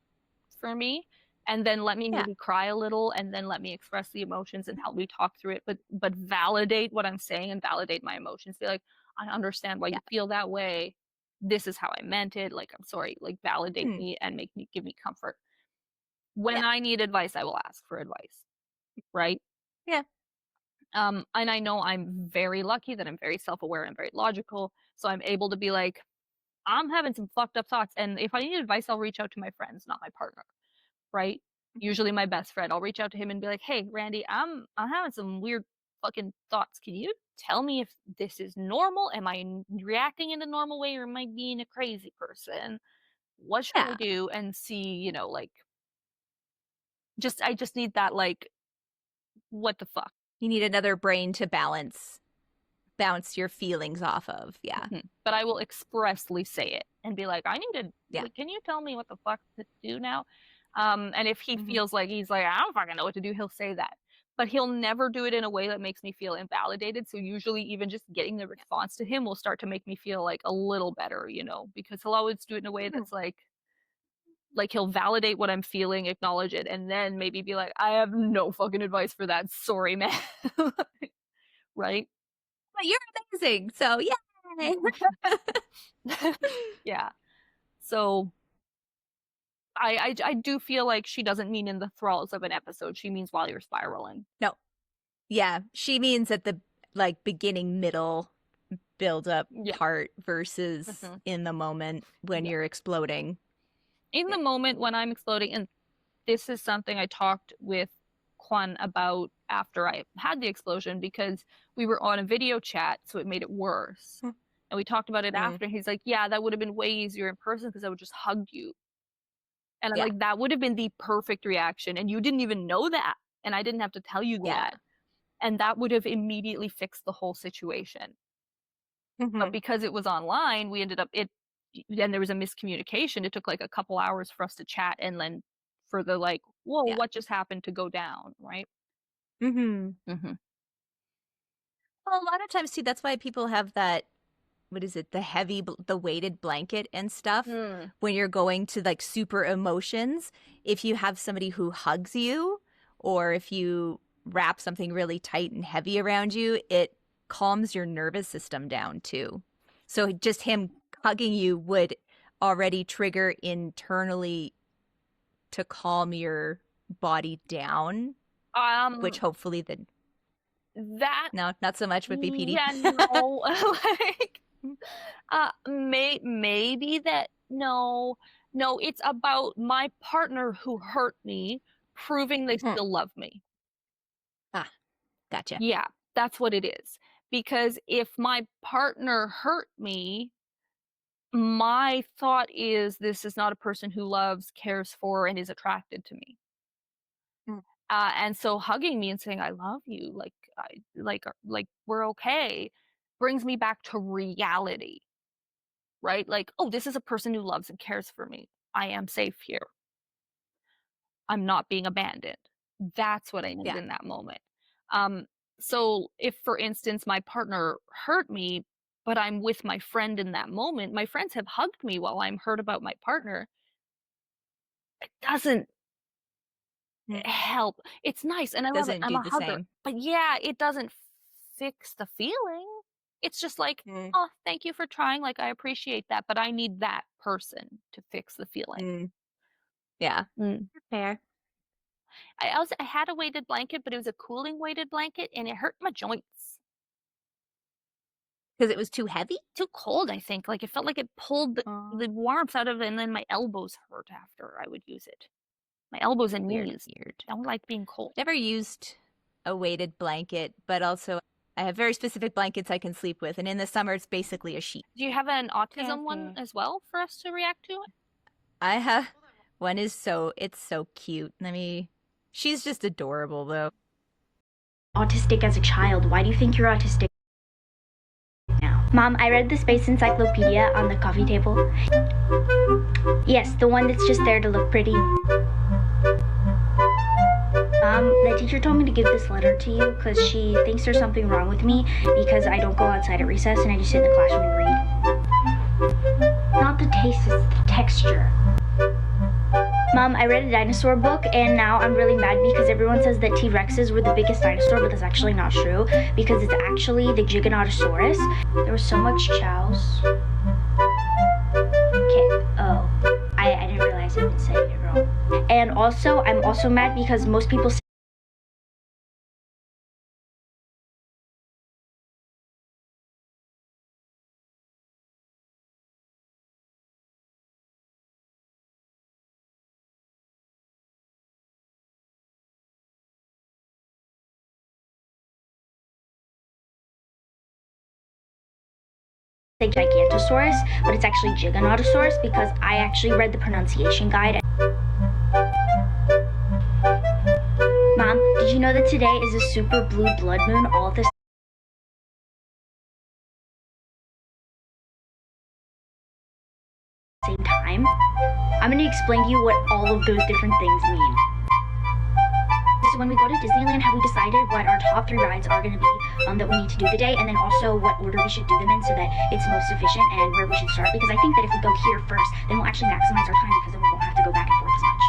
for me. And then let me maybe cry a little and then let me express the emotions and help me talk through it. But validate what I'm saying and validate my emotions. Be like, I understand why you feel that way. This is how I meant it. Like, I'm sorry. Like, validate me and give me comfort. When I need advice, I will ask for advice. Right? Yeah. And I know I'm very lucky that I'm very self-aware and very logical. So I'm able to be like, I'm having some fucked up thoughts. And if I need advice, I'll reach out to my friends, not my partner. right? Usually my best friend. I'll reach out to him and be like, "Hey, Randy, I'm having some weird fucking thoughts. Can you tell me if this is normal? Am I reacting in a normal way or am I being a crazy person? What should I Yeah. do?" And see, like I just need that, like, what the fuck? You need another brain to bounce your feelings off of. Yeah. But I will expressly say it and be like, I need to, Yeah. like, can you tell me what the fuck to do now? And if he feels like he's like, I don't fucking know what to do, he'll say that. But he'll never do it in a way that makes me feel invalidated. So usually even just getting the response to him will start to make me feel like a little better, because he'll always do it in a way that's like he'll validate what I'm feeling, acknowledge it, and then maybe be like, I have no fucking advice for that. Sorry, man. Right? But you're amazing. So yay. Yeah. So I do feel like she doesn't mean in the thralls of an episode. She means while you're spiraling. No. Yeah. She means at the beginning, middle, build up part versus in the moment when you're exploding. In the moment when I'm exploding, and this is something I talked with Kwan about after I had the explosion, because we were on a video chat, so it made it worse. And we talked about it after. He's like, yeah, that would have been way easier in person because I would just hug you. And I'm like, that would have been the perfect reaction. And you didn't even know that. And I didn't have to tell you that. And that would have immediately fixed the whole situation. But because it was online, we ended up, then there was a miscommunication. It took like a couple hours for us to chat and then for the whoa, what just happened to go down, right? Well, a lot of times too, that's why people have that, what is it, the weighted blanket and stuff when you're going to super emotions. If you have somebody who hugs you, or if you wrap something really tight and heavy around you, it calms your nervous system down too. So just him hugging you would already trigger internally to calm your body down, which hopefully that no, not so much with BPD. Yeah, no. Maybe that, no, it's about my partner who hurt me proving they still love me. Ah, gotcha. Yeah, that's what it is. Because if my partner hurt me, my thought is, this is not a person who loves, cares for, and is attracted to me. And so hugging me and saying, I love you, like we're okay, brings me back to reality, right? Like, oh, this is a person who loves and cares for me. I am safe here. I'm not being abandoned. That's what I need in that moment. So if, for instance, my partner hurt me, but I'm with my friend in that moment, my friends have hugged me while I'm hurt about my partner, it doesn't help. It's nice, and I love it. Doesn't I'm do a the hugger. same. But yeah, it doesn't fix the feeling. It's just like, oh, thank you for trying. Like, I appreciate that, but I need that person to fix the feeling. Yeah. Fair. I had a weighted blanket, but it was a cooling weighted blanket, and it hurt my joints. Because it was too heavy? Too cold, I think. Like, it felt like it pulled the warmth out of it, and then my elbows hurt after I would use it. My elbows and knees. Weird. I don't like being cold. Never used a weighted blanket, but also I have very specific blankets I can sleep with, and in the summer it's basically a sheet. Do you have an autism one as well for us to react to? I have one. It's so cute. She's just adorable though. Autistic as a child. Why do you think you're autistic now? Mom, I read the space encyclopedia on the coffee table. Yes, the one that's just there to look pretty. The teacher told me to give this letter to you because she thinks there's something wrong with me because I don't go outside at recess and I just sit in the classroom and read. Not the taste, it's the texture. Mom, I read a dinosaur book and now I'm really mad because everyone says that T-Rexes were the biggest dinosaur, but that's actually not true because it's actually the Giganotosaurus. There was so much chows. Okay, oh, I didn't realize I've been saying it wrong. And also, I'm also mad because most people say say Gigantosaurus, but it's actually Giganotosaurus because I actually read the pronunciation guide. Mom, did you know that today is a super blue blood moon all at the same time? I'm going to explain to you what all of those different things mean. So when we go to Disneyland, have we decided what our top 3 rides are going to be that we need to do the day, and then also what order we should do them in so that it's most efficient and where we should start? Because I think that if we go here first, then we'll actually maximize our time because then we won't have to go back and forth as much.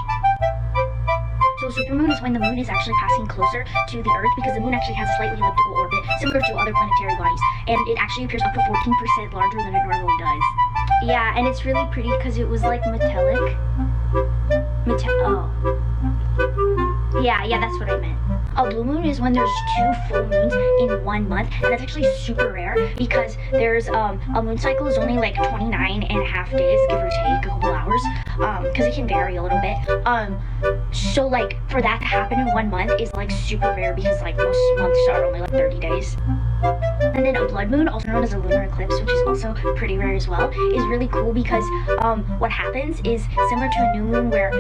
So supermoon is when the moon is actually passing closer to the Earth because the moon actually has a slightly elliptical orbit similar to other planetary bodies, and it actually appears up to 14% larger than it normally does. Yeah, and it's really pretty because it was like metallic. Yeah, that's what I meant. A blue moon is when there's 2 full moons in 1 month, and that's actually super rare because there's a moon cycle is only like 29 and a half days, give or take a couple hours, because it can vary a little bit. So like for that to happen in 1 month is like super rare because like most months are only like 30 days. And then a blood moon, also known as a lunar eclipse, which is also pretty rare as well, is really cool because what happens is similar to a new moon where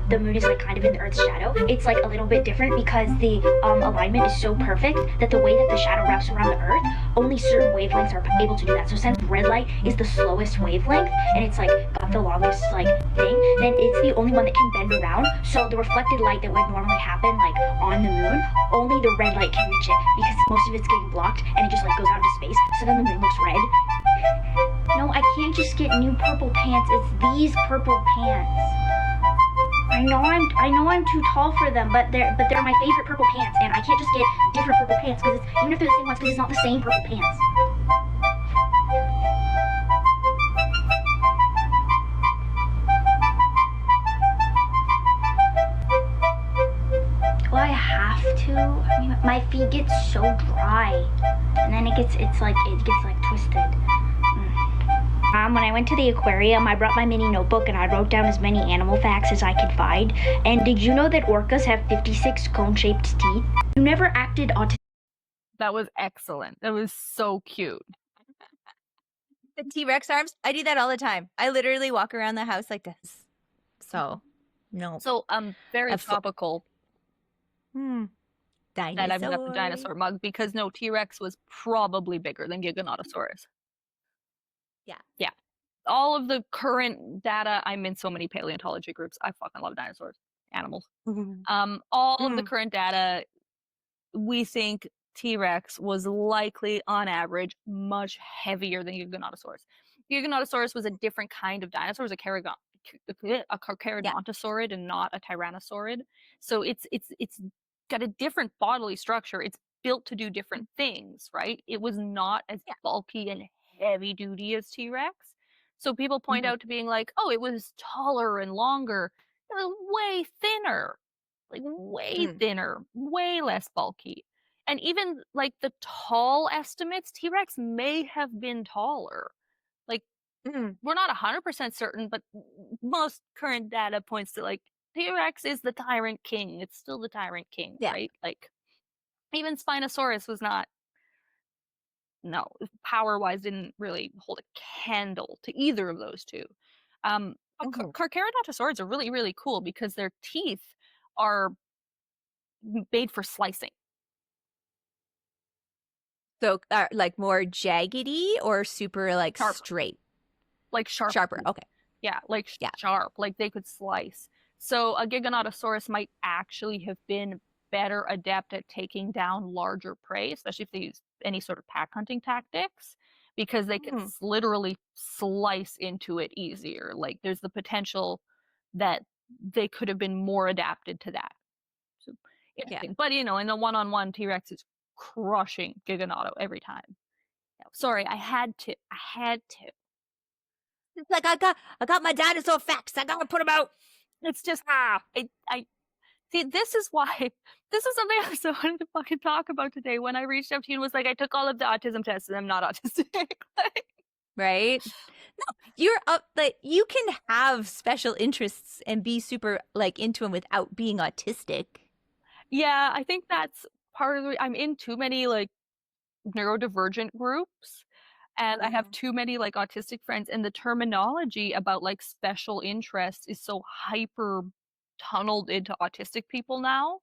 the moon is like kind of in the Earth's shadow. It's like a little bit different because the alignment is so perfect that the way that the shadow wraps around the Earth, only certain wavelengths are able to do that. So since red light is the slowest wavelength and it's like got the longest like thing, then it's the only one that can bend around. So the reflected light that would normally happen like on the moon, only the red light can reach it because most of it's getting blocked and it just like goes out into space. So then the moon looks red. No, I can't just get new purple pants. It's these purple pants. I know I'm too tall for them, but they're my favorite purple pants, and I can't just get different purple pants because even if they're the same ones, because it's not the same purple pants. Well, I have to. I mean, my feet get so dry, and then it gets like twisted. When I went to the aquarium, I brought my mini notebook and I wrote down as many animal facts as I could find. And did you know that orcas have 56 cone-shaped teeth? You never acted autistic. That was excellent. That was so cute. The T-Rex arms, I do that all the time. I literally walk around the house like this. So, no. So, very topical Dinosaur. that I've got the dinosaur mug because no, T-Rex was probably bigger than Giganotosaurus. Yeah. All of the current data, I'm in so many paleontology groups. I fucking love dinosaurs, animals. All of the current data, we think T-Rex was likely, on average, much heavier than Giganotosaurus. Giganotosaurus was a different kind of dinosaur. It was a carcharodontosaurid and not a tyrannosaurid. So it's got a different bodily structure. It's built to do different things, right? It was not as bulky and heavy duty as T-Rex. So people point out to being like, oh, it was taller and longer. It was way thinner, like way thinner, way less bulky. And even like the tall estimates, T-Rex may have been taller. Like we're not 100% certain, but most current data points to like T-Rex is the tyrant king. It's still the tyrant king, right? Like even Spinosaurus was not, no, power-wise didn't really hold a candle to either of those two. Carcharodontosaurids are really, really cool because their teeth are made for slicing. So, like more jaggedy or super like Sharp. straight? Like sharp. Sharper, okay. Yeah, like sharp, like they could slice. So a Giganotosaurus might actually have been better adept at taking down larger prey, especially if they use any sort of pack hunting tactics, because they can literally slice into it easier. Like there's the potential that they could have been more adapted to that. So interesting. But you know, in the one-on-one, T-Rex is crushing Giganoto every time. Sorry, I had to. It's like I got my dinosaur facts. I gotta put them out. It's just I see. This is something I so wanted to fucking talk about today. When I reached out to you and was like, I took all of the autism tests and I'm not autistic. Right? No, you're up. Like you can have special interests and be super like into them without being autistic. Yeah, I think that's part of the. I'm in too many like neurodivergent groups, and I have too many like autistic friends, and the terminology about like special interests is so hyper tunneled into autistic people now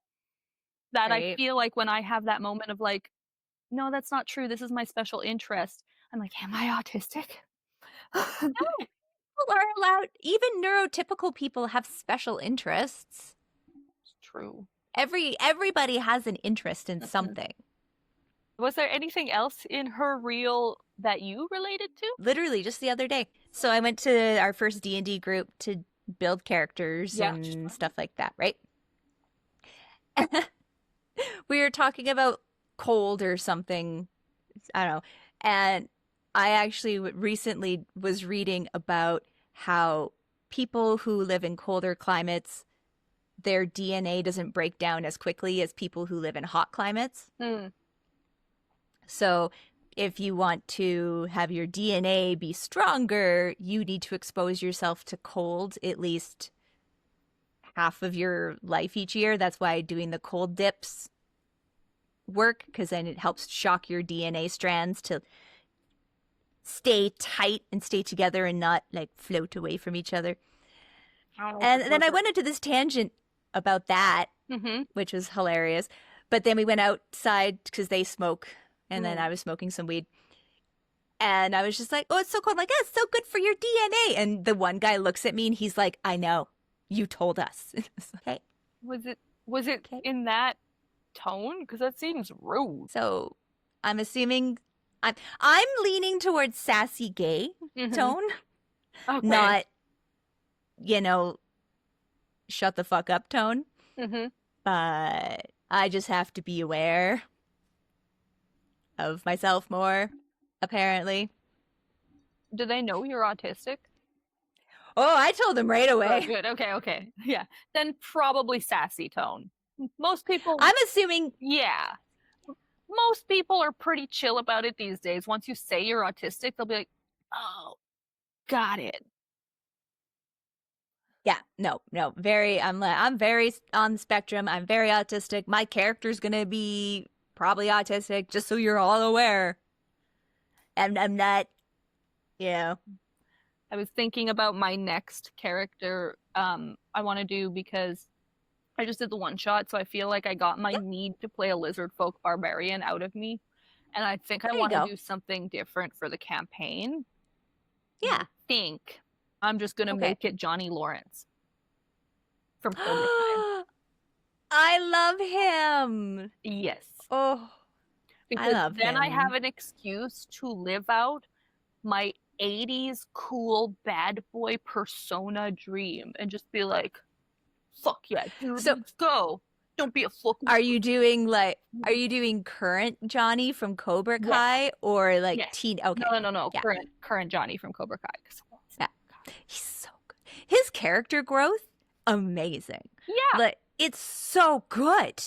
that I Right. feel like when I have that moment of like, no, that's not true, this is my special interest, I'm like, am I autistic? People are allowed, even neurotypical people have special interests. It's true. Everybody has an interest in something. Was there anything else in her reel that you related to? Literally just the other day. So I went to our first D&D group to build characters Yeah. and stuff like that, right? We were talking about cold or something, I don't know. And I actually recently was reading about how people who live in colder climates, their DNA doesn't break down as quickly as people who live in hot climates. So if you want to have your DNA be stronger, you need to expose yourself to cold at least half of your life each year. That's why doing the cold dips work, because then it helps shock your DNA strands to stay tight and stay together and not like float away from each other. And then I went into this tangent about that, which was hilarious. But then we went outside because they smoke, and then I was smoking some weed. And I was just like, oh, it's so cold. I'm like, yeah, it's so good for your DNA. And the one guy looks at me and he's like, I know, you told us. Okay. Was it in that tone? Because that seems rude. So I'm assuming I'm leaning towards sassy gay tone, Okay. not, shut the fuck up tone. But I just have to be aware of myself more, apparently. Do they know you're autistic? Oh, I told them right Oh, away. good. Okay. Yeah. Then probably sassy tone. Most people. I'm assuming. Yeah. Most people are pretty chill about it these days. Once you say you're autistic, they'll be like, oh, got it. Yeah, no. I'm very on the spectrum. I'm very autistic. My character's gonna be probably autistic, just so you're all aware. And I'm not, I was thinking about my next character I want to do, because I just did the one shot, so I feel like I got my need to play a lizard folk barbarian out of me. And I think I There you want to go. do something different for the campaign. yeah. I think I'm just going to Okay. make it Johnny Lawrence from Cobra Kai. I love him. Yes. Oh, Because love then I him. have an excuse to live out my 80s cool bad boy persona dream and just be like, fuck yeah, dude, So- let's go. Don't be a fuck. are you doing current Johnny from Cobra Yes. Kai or like Yes. teen? Okay. No. Yeah. Current Johnny from Cobra Kai. Yeah. He's so good. His character growth, amazing. Yeah. Like, it's so good.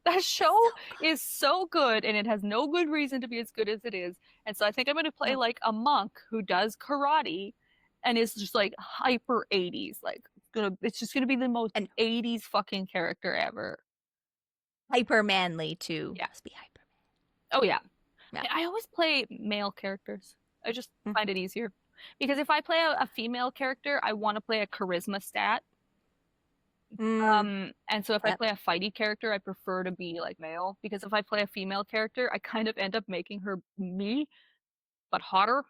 That show is so good, and it has no good reason to be as good as it is. And so I think I'm going to play like a monk who does karate and is just like hyper 80s. Like, it's just going to be the most 80s fucking character ever. Hyper manly too. Yeah. Must be hyper. Oh, yeah. Yeah. I always play male characters. I just find it easier. Because if I play a female character, I want to play a charisma stat. And so if I play a fighty character, I prefer to be like male, because if I play a female character, I kind of end up making her me, but hotter.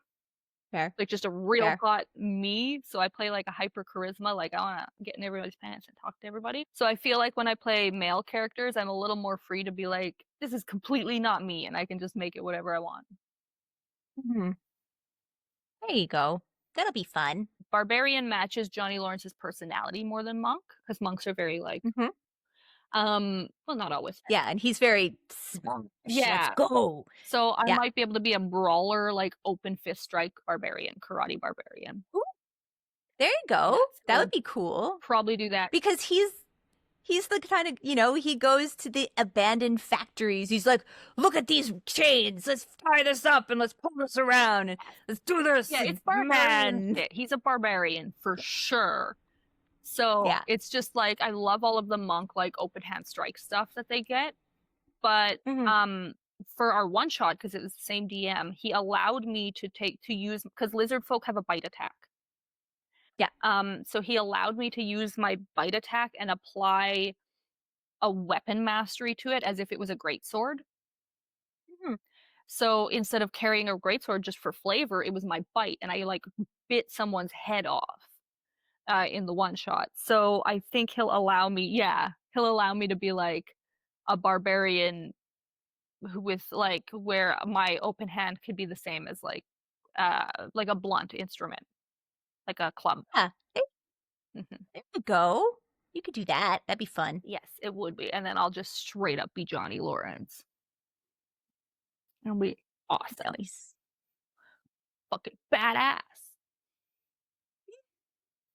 Fair. Like just a real Fair. hot me. So I play like a hyper charisma, like I want to get in everybody's pants and talk to everybody. So I feel like when I play male characters, I'm a little more free to be like, this is completely not me, and I can just make it whatever I want. There you go. That'll be fun. Barbarian matches Johnny Lawrence's personality more than Monk, because monks are very like, well, not always. Yeah, and he's very Yeah. Let's go. So I Yeah. might be able to be a brawler, like open fist strike barbarian, karate barbarian. There you go. That's That good. would be cool. Probably do that. Because he's the kind of, he goes to the abandoned factories. He's like, look at these chains. Let's tie this up and let's pull this around and let's do this. Yeah, and it's barbarian. man. Shit. He's a barbarian for sure. So Yeah. it's just like, I love all of the monk like open hand strike stuff that they get. But for our one shot, because it was the same DM, he allowed me to use, because lizard folk have a bite attack. Yeah. So he allowed me to use my bite attack and apply a weapon mastery to it as if it was a greatsword. So instead of carrying a greatsword just for flavor, it was my bite, and I like bit someone's head off in the one shot. So I think he'll allow me to be like a barbarian with like where my open hand could be the same as like a blunt instrument, like a club. Yeah. Mhm. There you go. You could do that. That'd be fun. Yes, it would be. And then I'll just straight up be Johnny Lawrence. It'll be awesome. Nice. Fucking badass.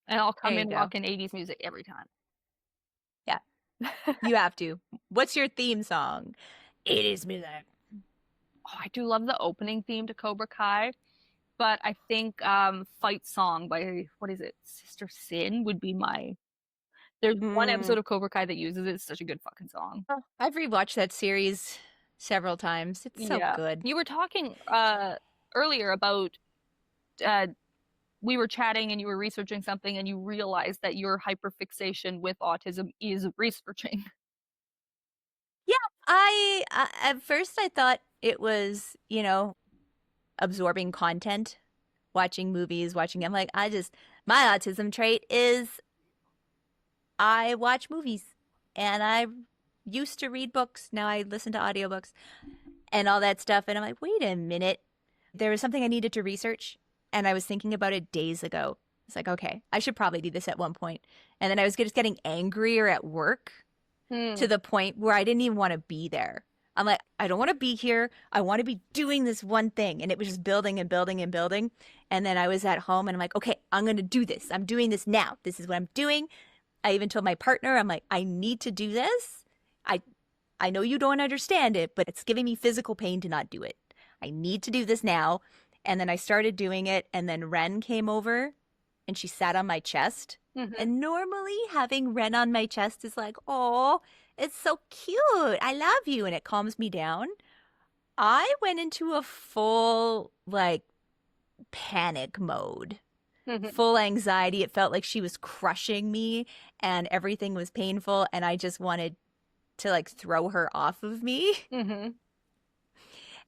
And I'll come There in you go. rocking 80s music every time. Yeah. You have to. What's your theme song? It is music. Oh, I do love the opening theme to Cobra Kai, but I think Fight Song by, what is it, Sister Sin would be my... There's one episode of Cobra Kai that uses it. It's such a good fucking song. I've rewatched that series several times. It's so good. You were talking earlier about we were chatting and you were researching something and you realized that your hyperfixation with autism is researching. Yeah, I at first I thought it was, absorbing content, watching movies, I'm like, my autism trait is I watch movies, and I used to read books. Now I listen to audiobooks and all that stuff. And I'm like, wait a minute. There was something I needed to research, and I was thinking about it days ago. It's like, okay, I should probably do this at one point. And then I was just getting angrier at work to the point where I didn't even want to be there. I'm like, I don't want to be here. I want to be doing this one thing. And it was just building and building and building. And then I was at home and I'm like, okay, I'm going to do this. I'm doing this now. This is what I'm doing. I even told my partner, I'm like, I need to do this. I know you don't understand it, but it's giving me physical pain to not do it. I need to do this now. And then I started doing it. And then Ren came over and she sat on my chest. And normally having Ren on my chest is like, oh, it's so cute. I love you. And it calms me down. I went into a full panic mode. Full anxiety. It felt like she was crushing me and everything was painful. And I just wanted to throw her off of me. And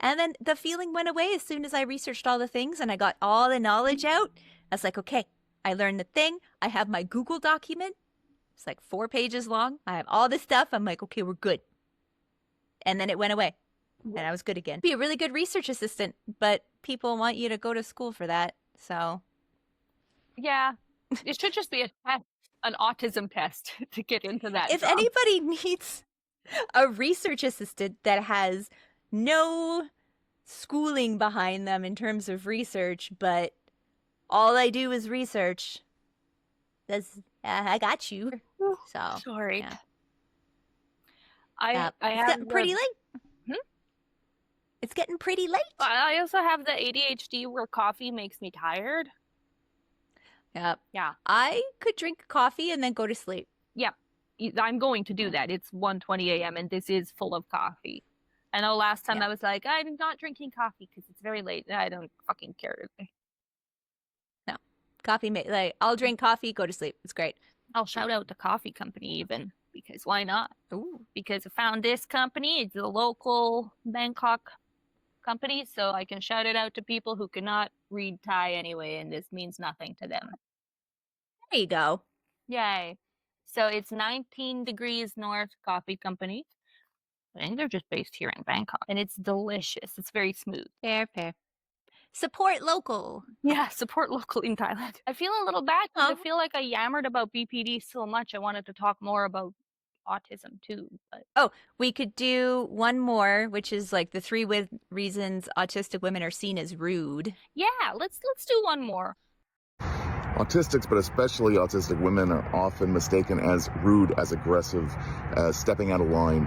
then the feeling went away as soon as I researched all the things and I got all the knowledge out. I was like, okay, I learned the thing. I have my Google document. It's 4 pages long. I have all this stuff. I'm like, okay, we're good. And then it went away and I was good again. Be a really good research assistant, but people want you to go to school for that. So yeah, it should just be an autism test to get into that. If anybody needs a research assistant that has no schooling behind them in terms of research, but all I do is research, I got you. So sorry. Yeah. I it's have getting pretty late. It's getting pretty late. I also have the ADHD where coffee makes me tired. Yep. Yeah. I could drink coffee and then go to sleep. Yeah. I'm going to do that. It's 1:20 a.m. and this is full of coffee. I know last time I was like, I'm not drinking coffee because it's very late. I don't fucking care. No. Coffee, I'll drink coffee, go to sleep. It's great. I'll shout out the coffee company even, because why not? Ooh. Because I found this company. It's a local Bangkok company, so I can shout it out to people who cannot read Thai anyway, and this means nothing to them. There you go. Yay. So it's 19 Degrees North Coffee Company. I think they're just based here in Bangkok. And it's delicious. It's very smooth. Fair. Support local. Yeah, support local in Thailand. I feel a little bad because I feel like I yammered about BPD so much. I wanted to talk more about autism too. But... Oh, we could do one more, which is the 3 reasons autistic women are seen as rude. Yeah, let's do one more. Autistics, but especially autistic women, are often mistaken as rude, as aggressive, as stepping out of line.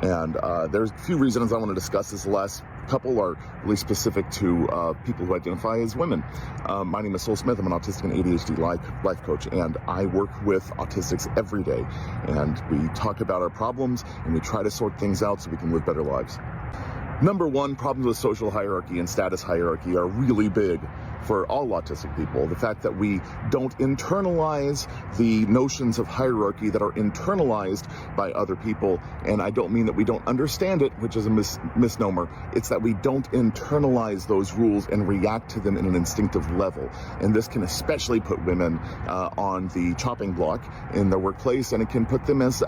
And there's a few reasons I want to discuss this. The last couple are really specific to people who identify as women. My name is Sol Smith. I'm an autistic and ADHD life coach, and I work with autistics every day. And we talk about our problems, and we try to sort things out so we can live better lives. Number one, problems with social hierarchy and status hierarchy are really big for all autistic people. The fact that we don't internalize the notions of hierarchy that are internalized by other people, and I don't mean that we don't understand it, which is a misnomer. It's that we don't internalize those rules and react to them in an instinctive level. And this can especially put women on the chopping block in their workplace, and it can put them as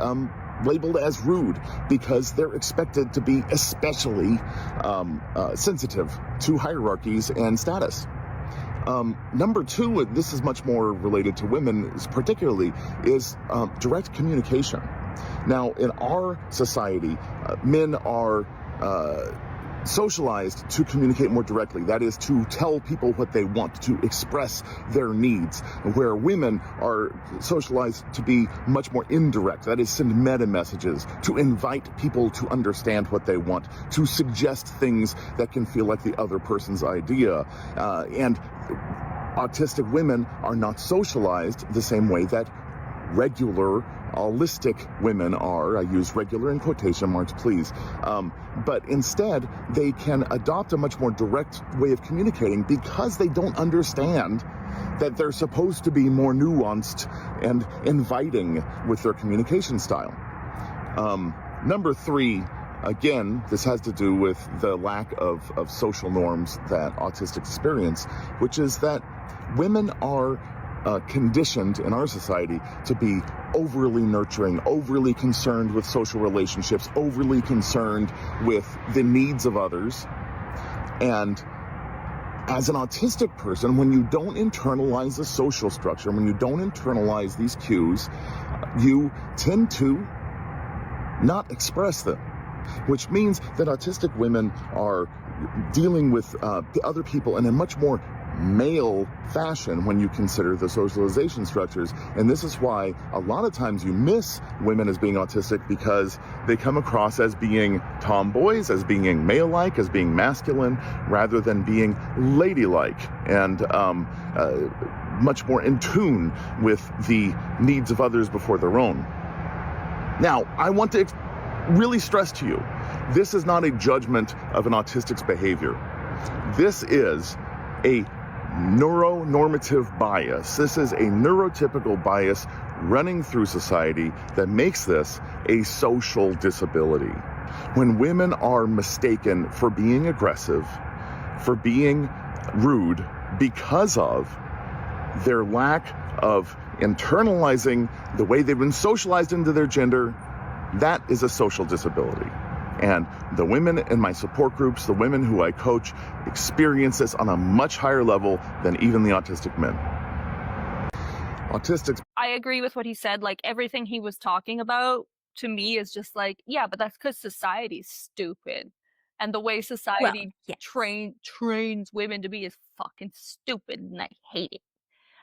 labeled as rude because they're expected to be especially sensitive to hierarchies and status. Number two, and this is much more related to women particularly, is direct communication. Now, in our society, men are socialized to communicate more directly. That is, to tell people what they want, to express their needs, where women are socialized to be much more indirect. That is, send meta messages, to invite people to understand what they want, to suggest things that can feel like the other person's idea. And autistic women are not socialized the same way that regular holistic women are. I use regular in quotation marks, please. But instead, they can adopt a much more direct way of communicating because they don't understand that they're supposed to be more nuanced and inviting with their communication style. Number three, again, this has to do with the lack of social norms that autistics experience, which is that women are conditioned in our society to be overly nurturing, overly concerned with social relationships, overly concerned with the needs of others. And as an autistic person, when you don't internalize the social structure, when you don't internalize these cues, you tend to not express them, which means that autistic women are dealing with other people in a much more male fashion when you consider the socialization structures. And this is why a lot of times you miss women as being autistic, because they come across as being tomboys, as being male-like, as being masculine, rather than being ladylike and much more in tune with the needs of others before their own. Now, I want to really stress to you, this is not a judgment of an autistic's behavior. This is a neuronormative bias. This is a neurotypical bias running through society that makes this a social disability. When women are mistaken for being aggressive, for being rude, because of their lack of internalizing the way they've been socialized into their gender, that is a social disability. And the women in my support groups, the women who I coach, experience this on a much higher level than even the autistic men. Autistics. I agree with what he said. Like, everything he was talking about to me is just like, yeah, but that's because society's stupid. And the way society trains women to be is fucking stupid, and I hate it.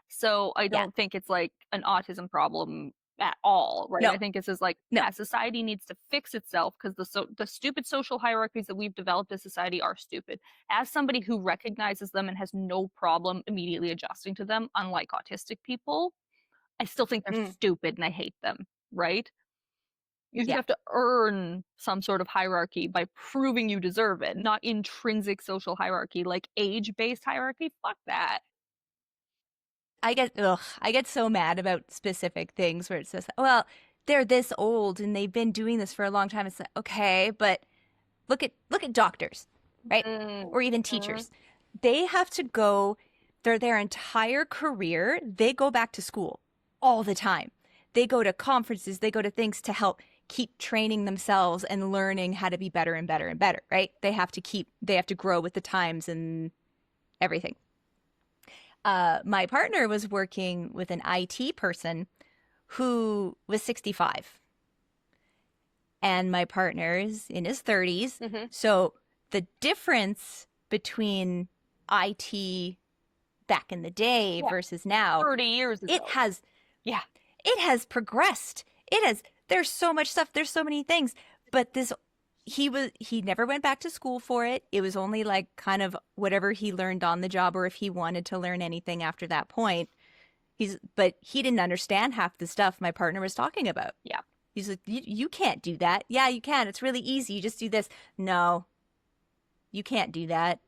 So I don't think it's like an autism problem at all, right? No. I think it's just like, yeah, society needs to fix itself because the stupid social hierarchies that we've developed as society are stupid. As somebody who recognizes them and has no problem immediately adjusting to them, unlike autistic people, I still think they're stupid and I hate them, right? You just have to earn some sort of hierarchy by proving you deserve it, not intrinsic social hierarchy, like age-based hierarchy. Fuck that. I get so mad about specific things where it's just, well, they're this old and they've been doing this for a long time. It's like, okay, but look at doctors, right? Or even teachers. They have to go their entire career. They go back to school all the time. They go to conferences, they go to things to help keep training themselves and learning how to be better and better and better, right? They have to grow with the times and everything. My partner was working with an IT person who was 65. And my partner's in his 30s. So the difference between IT back in the day versus now, 30 years ago. it has progressed. There's so much stuff, there's so many things. But he never went back to school for it. It was only like kind of whatever he learned on the job, or if he wanted to learn anything after that point. But he didn't understand half the stuff my partner was talking about. Yeah. He's like, you can't do that. Yeah, you can. It's really easy. You just do this. No, You can't do that.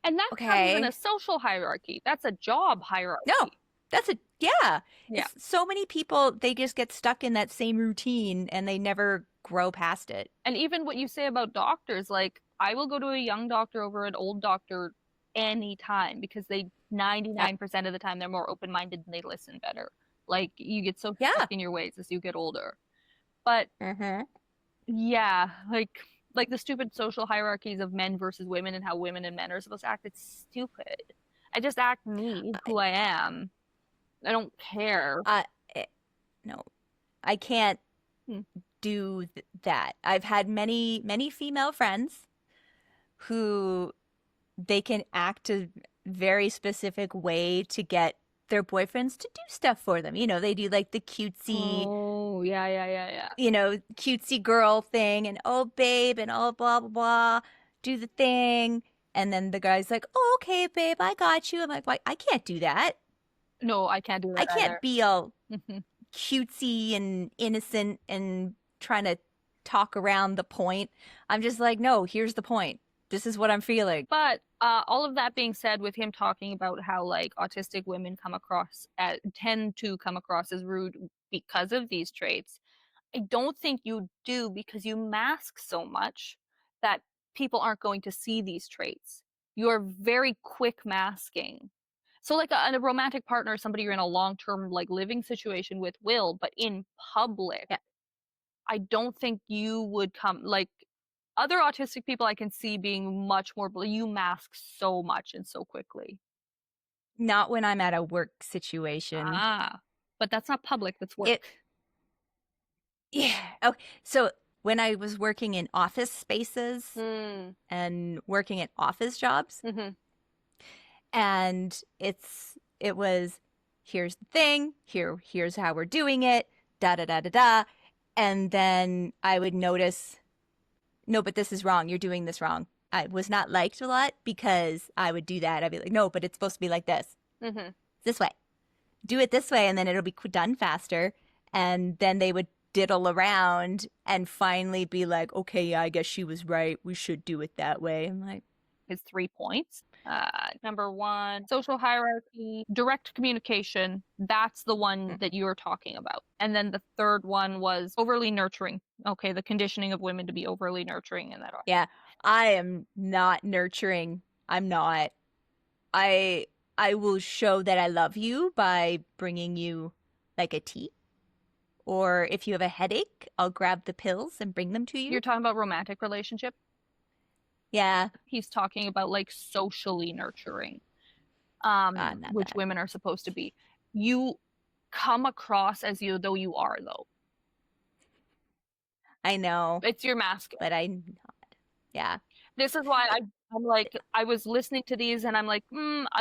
And that comes in a social hierarchy. That's a job hierarchy. No, that's yeah. Yeah. So many people, they just get stuck in that same routine and they never grow past it. And even what you say about doctors, like I will go to a young doctor over an old doctor anytime because they 99% of the time they're more open-minded and they listen better. Like you get so stuck in your ways as you get older. But yeah, like the stupid social hierarchies of men versus women and how women and men are supposed to act, it's stupid. I just act me, who I am. I don't care. No, I can't do that. I've had many female friends who they can act a very specific way to get their boyfriends to do stuff for them. You know, they do like the cutesy, you know, cutesy girl thing and oh babe and oh blah blah blah, do the thing, and then the guy's like, oh okay babe, I got you. I'm like, why? I can't do that. No, I can't do that. I can't be all cutesy and innocent and trying to talk around the point. I'm just like, no, here's the point. This is what I'm feeling. But all of that being said, with him talking about how like autistic women tend to come across as rude because of these traits, I don't think you do, because you mask so much that people aren't going to see these traits. You're very quick masking. So like a romantic partner, somebody you're in a long-term like living situation with will, but in public, I don't think you would come like other autistic people I can see being much more, you mask so much and so quickly. Not when I'm at a work situation. But that's not public, that's work. Yeah. Okay. So when I was working in office spaces and working at office jobs, and it was, here's the thing, here's how we're doing it, da da da da da, and then I would notice, no, but this is wrong. You're doing this wrong. I was not liked a lot because I would do that. I'd be like, no, but it's supposed to be like this. This way. Do it this way, and then it'll be done faster. And then they would diddle around and finally be like, okay, yeah, I guess she was right. We should do it that way. I'm like, his 3 points. Number 1, social hierarchy, direct communication. That's the one that you're talking about. And then the third one was overly nurturing. Okay, the conditioning of women to be overly nurturing and that. Yeah, I am not nurturing. I'm not. I will show that I love you by bringing you like a tea. Or if you have a headache, I'll grab the pills and bring them to you. You're talking about romantic relationship? Yeah. He's talking about like socially nurturing, which women are supposed to be. You come across as though you are, though. I know. It's your mask. But I'm not. Yeah. This is why I'm like, I was listening to these and I'm like,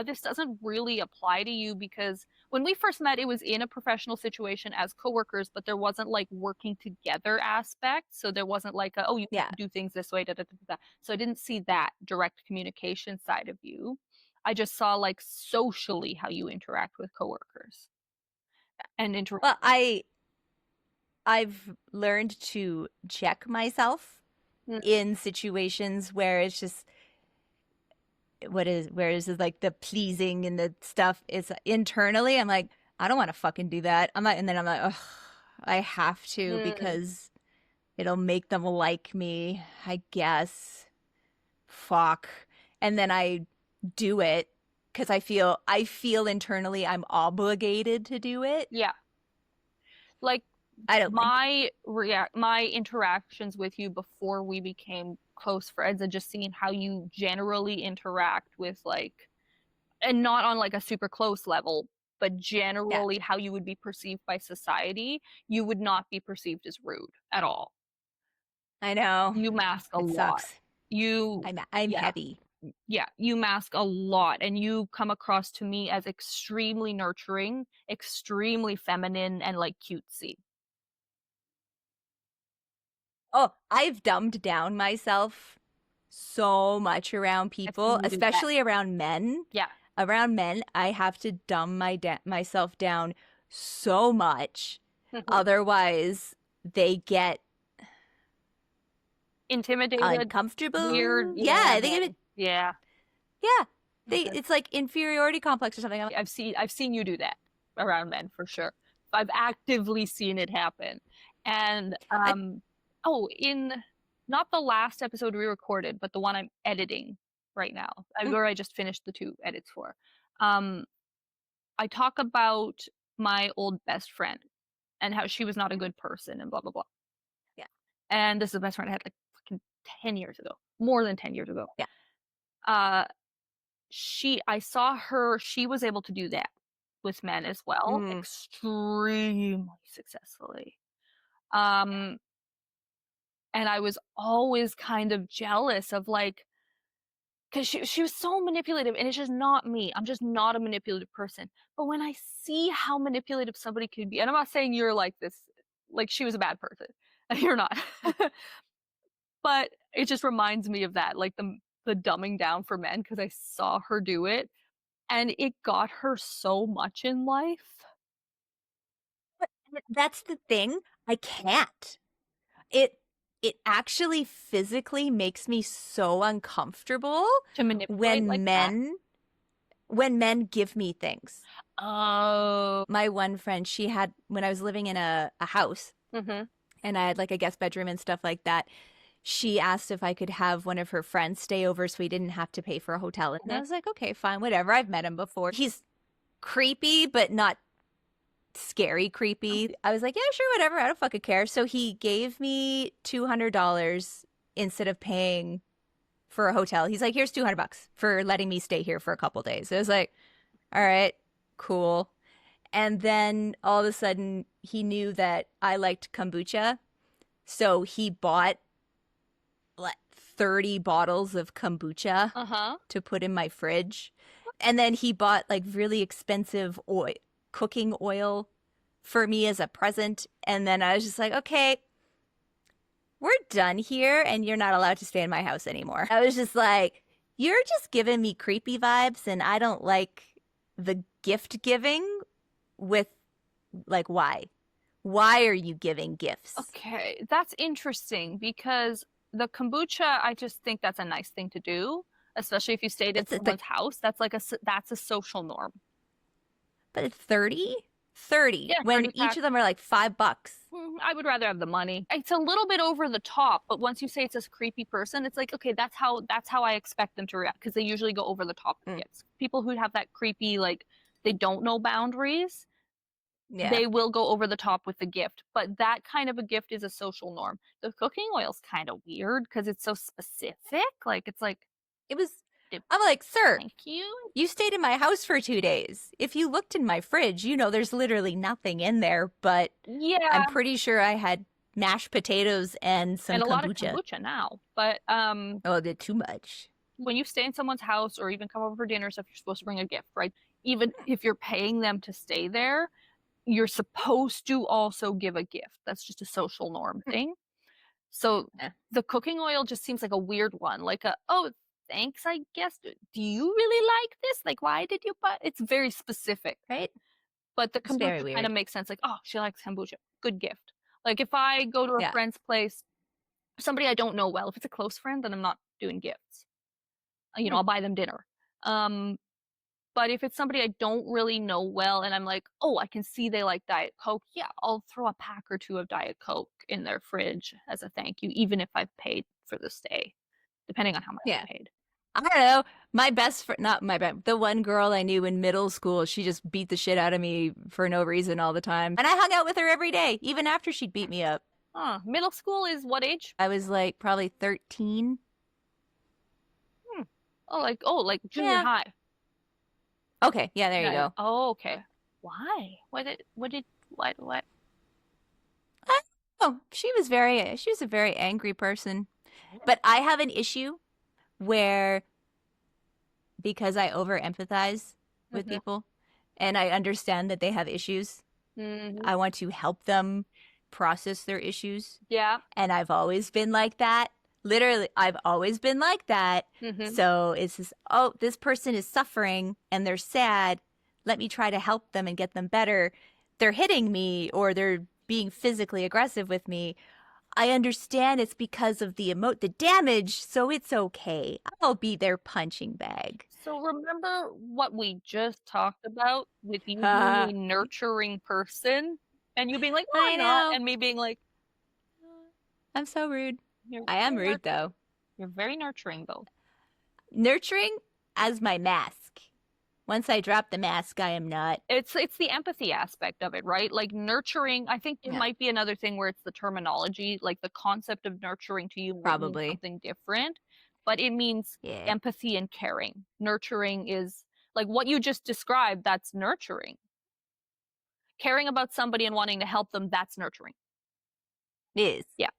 this doesn't really apply to you, because when we first met, it was in a professional situation as coworkers, but there wasn't like working together aspect. So there wasn't like, you can do things this way, da, da, da, da. So I didn't see that direct communication side of you. I just saw like socially how you interact with coworkers. And well, I've learned to check myself in situations where it's just where is it like the pleasing and the stuff is internally. I'm like, I don't want to fucking do that. I'm like, and then I'm like, oh, I have to because it'll make them like me, I guess. Fuck. And then I do it because I feel internally I'm obligated to do it. Yeah. Like, I don't my interactions with you before we became close friends and just seeing how you generally interact with like, and not on like a super close level, but generally how you would be perceived by society, you would not be perceived as rude at all. I know. You mask a lot. Sucks. I'm heavy. Yeah, you mask a lot, and you come across to me as extremely nurturing, extremely feminine, and like cutesy. Oh, I've dumbed down myself so much around people, especially around men. Yeah. Around men, I have to dumb myself down so much. Otherwise, they get intimidated, uncomfortable. weird. Yeah, I think it. Yeah. Yeah, Okay. it's like inferiority complex or something. I've seen you do that around men for sure. I've actively seen it happen. And in not the last episode we recorded, but the one I'm editing right now, where I just finished the 2 edits for. I talk about my old best friend and how she was not a good person and blah blah blah. Yeah. And this is the best friend I had like fucking 10 years ago, more than 10 years ago. Yeah. I saw her, she was able to do that with men as well, extremely successfully. And I was always kind of jealous of like, because she was so manipulative, and it's just not me. I'm just not a manipulative person. But when I see how manipulative somebody could be, and I'm not saying you're like this, like she was a bad person, and you're not. But it just reminds me of that, like the dumbing down for men, because I saw her do it, and it got her so much in life. But that's the thing. I can't. It actually physically makes me so uncomfortable To manipulate when men give me things. Oh. My one friend, she had, when I was living in a house, and I had like a guest bedroom and stuff like that, she asked if I could have one of her friends stay over so we didn't have to pay for a hotel. And I was like, okay, fine, whatever. I've met him before. He's creepy, but not scary creepy. I was like, yeah, sure, whatever. I don't fucking care. So he gave me $200 instead of paying for a hotel. He's like, here's $200 for letting me stay here for a couple days. I was like, all right, cool. And then all of a sudden he knew that I liked kombucha. So he bought like 30 bottles of kombucha to put in my fridge. And then he bought like really expensive cooking oil for me as a present. And then I was just like, okay, we're done here and you're not allowed to stay in my house anymore. I was just like, you're just giving me creepy vibes and I don't like the gift giving with, like, why? Why are you giving gifts? Okay, that's interesting because the kombucha, I just think that's a nice thing to do, especially if you stayed at someone's house. That's like that's a social norm. But it's 30? 30. Yeah, when 30 each of them are like $5. I would rather have the money. It's a little bit over the top, but once you say it's a creepy person, it's like, okay, that's how I expect them to react, because they usually go over the top with gifts. People who have that creepy, like, they don't know boundaries, they will go over the top with the gift. But that kind of a gift is a social norm. The cooking oil's kind of weird because it's so specific. Like, it's like, I'm like, sir, thank you. You stayed in my house for 2 days. If you looked in my fridge, you know there's literally nothing in there, but yeah, I'm pretty sure I had mashed potatoes and some and a kombucha. lot of kombucha now. But oh, they're too much. When you stay in someone's house or even come over for dinner stuff, you're supposed to bring a gift, right? Even if you're paying them to stay there, you're supposed to also give a gift. That's just a social norm thing. So the cooking oil just seems like a weird one, like thanks, I guess. Do you really like this? Like, why did you buy? It's very specific, right? But the kombucha kind of makes sense. Like, oh, she likes kombucha. Good gift. Like, if I go to a friend's place, somebody I don't know well, if it's a close friend, then I'm not doing gifts. You know, I'll buy them dinner. But if it's somebody I don't really know well and I'm like, oh, I can see they like Diet Coke, yeah, I'll throw a pack or 2 of Diet Coke in their fridge as a thank you, even if I've paid for the stay, depending on how much I paid. I don't know. My best friend, not my best, the one girl I knew in middle school, she just beat the shit out of me for no reason all the time. And I hung out with her every day, even after she'd beat me up. Middle school is what age? I was like probably 13. Oh, like junior high. Okay, yeah, there you go. Oh, okay. Why? What? Oh, she was a very angry person. But I have an issue where, because I over empathize with people and I understand that they have issues, I want to help them process their issues. Yeah. And I've always been like that. Literally, I've always been like that. So it's just, oh, this person is suffering and they're sad. Let me try to help them and get them better. They're hitting me or they're being physically aggressive with me. I understand it's because of the damage, so it's okay. I'll be their punching bag. So remember what we just talked about with you being a nurturing person and you being like, oh, I I'm not, know. and me being like, I'm so rude. you're I am very rude, though. You're very nurturing, though. Nurturing as my mask. Once I drop the mask, I am not. It's the empathy aspect of it, right? Like nurturing, I think it might be another thing where it's the terminology, like the concept of nurturing to you might mean something different, but it means empathy and caring. Nurturing is like what you just described, that's nurturing. Caring about somebody and wanting to help them, that's nurturing. It is. Yeah.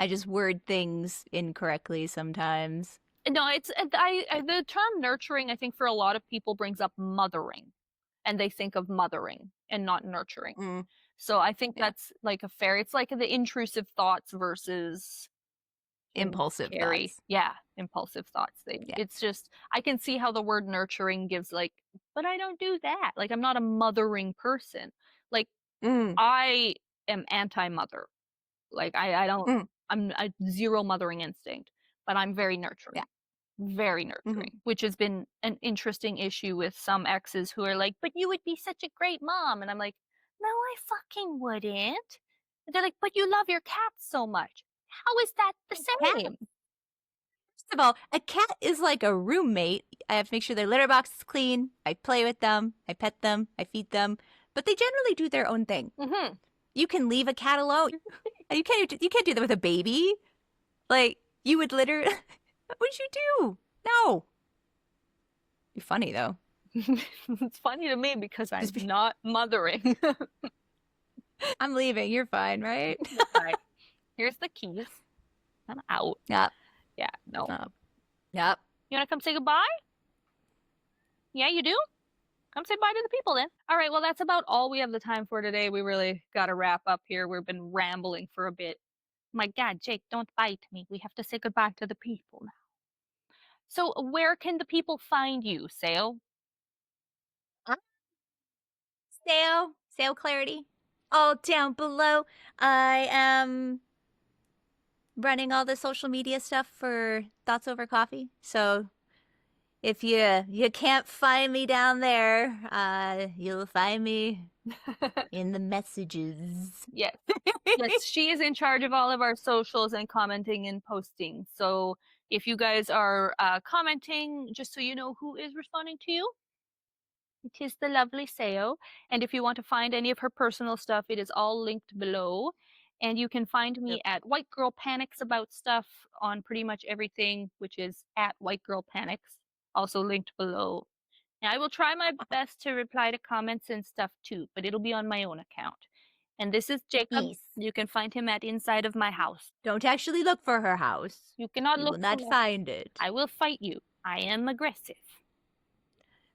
I just word things incorrectly sometimes. No, it's the term nurturing, I think for a lot of people brings up mothering, and they think of mothering and not nurturing. So I think that's like it's like the intrusive thoughts versus impulsive thoughts. Yeah, impulsive thoughts. It's just, I can see how the word nurturing gives like, but I don't do that. Like I'm not a mothering person. Like I am anti-mother. Like I don't, I'm zero mothering instinct, but I'm very nurturing. Yeah. Very nurturing, which has been an interesting issue with some exes who are like, but you would be such a great mom. And I'm like, no, I fucking wouldn't. And they're like, but you love your cats so much. How is that the same? First of all, a cat is like a roommate. I have to make sure their litter box is clean. I play with them. I pet them. I feed them. But they generally do their own thing. You can leave a cat alone. You can't do that with a baby. Like, you would literally... What would you do? No. Be funny, though. It's funny to me because I'm not mothering. I'm leaving. You're fine, right? Here's the keys. I'm out. Yep. Yeah, no. Yep. You want to come say goodbye? Yeah, you do? Come say bye to the people then. All right, well, that's about all we have the time for today. We really got to wrap up here. We've been rambling for a bit. My God, Jake, don't bite me. We have to say goodbye to the people now. So where can the people find you, Seyo? Seyo Clarity. All down below. I am running all the social media stuff for Thotsovercoffee. So if you can't find me down there, you'll find me in the messages. Yes. Yes, she is in charge of all of our socials and commenting and posting. So if you guys are commenting, just so you know who is responding to you, it is the lovely Seyo. And if you want to find any of her personal stuff, it is all linked below. And you can find me at White Girl Panics about stuff on pretty much everything, which is at White Girl Panics, also linked below. And I will try my best to reply to comments and stuff too, but it'll be on my own account. And this is Jacob. Yes. You can find him at Inside of My House. Don't actually look for her house. You cannot look for her. You will not find it. I will fight you. I am aggressive.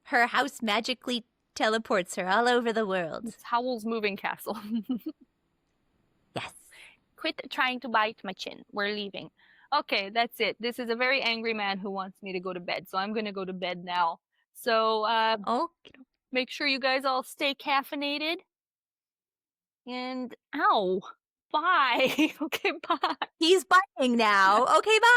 Her house magically teleports her all over the world. It's Howl's Moving Castle. Yes. Quit trying to bite my chin. We're leaving. Okay, that's it. This is a very angry man who wants me to go to bed, so I'm going to go to bed now. So, make sure you guys all stay caffeinated. And, ow, bye. Okay, bye. He's biting now. Okay, bye.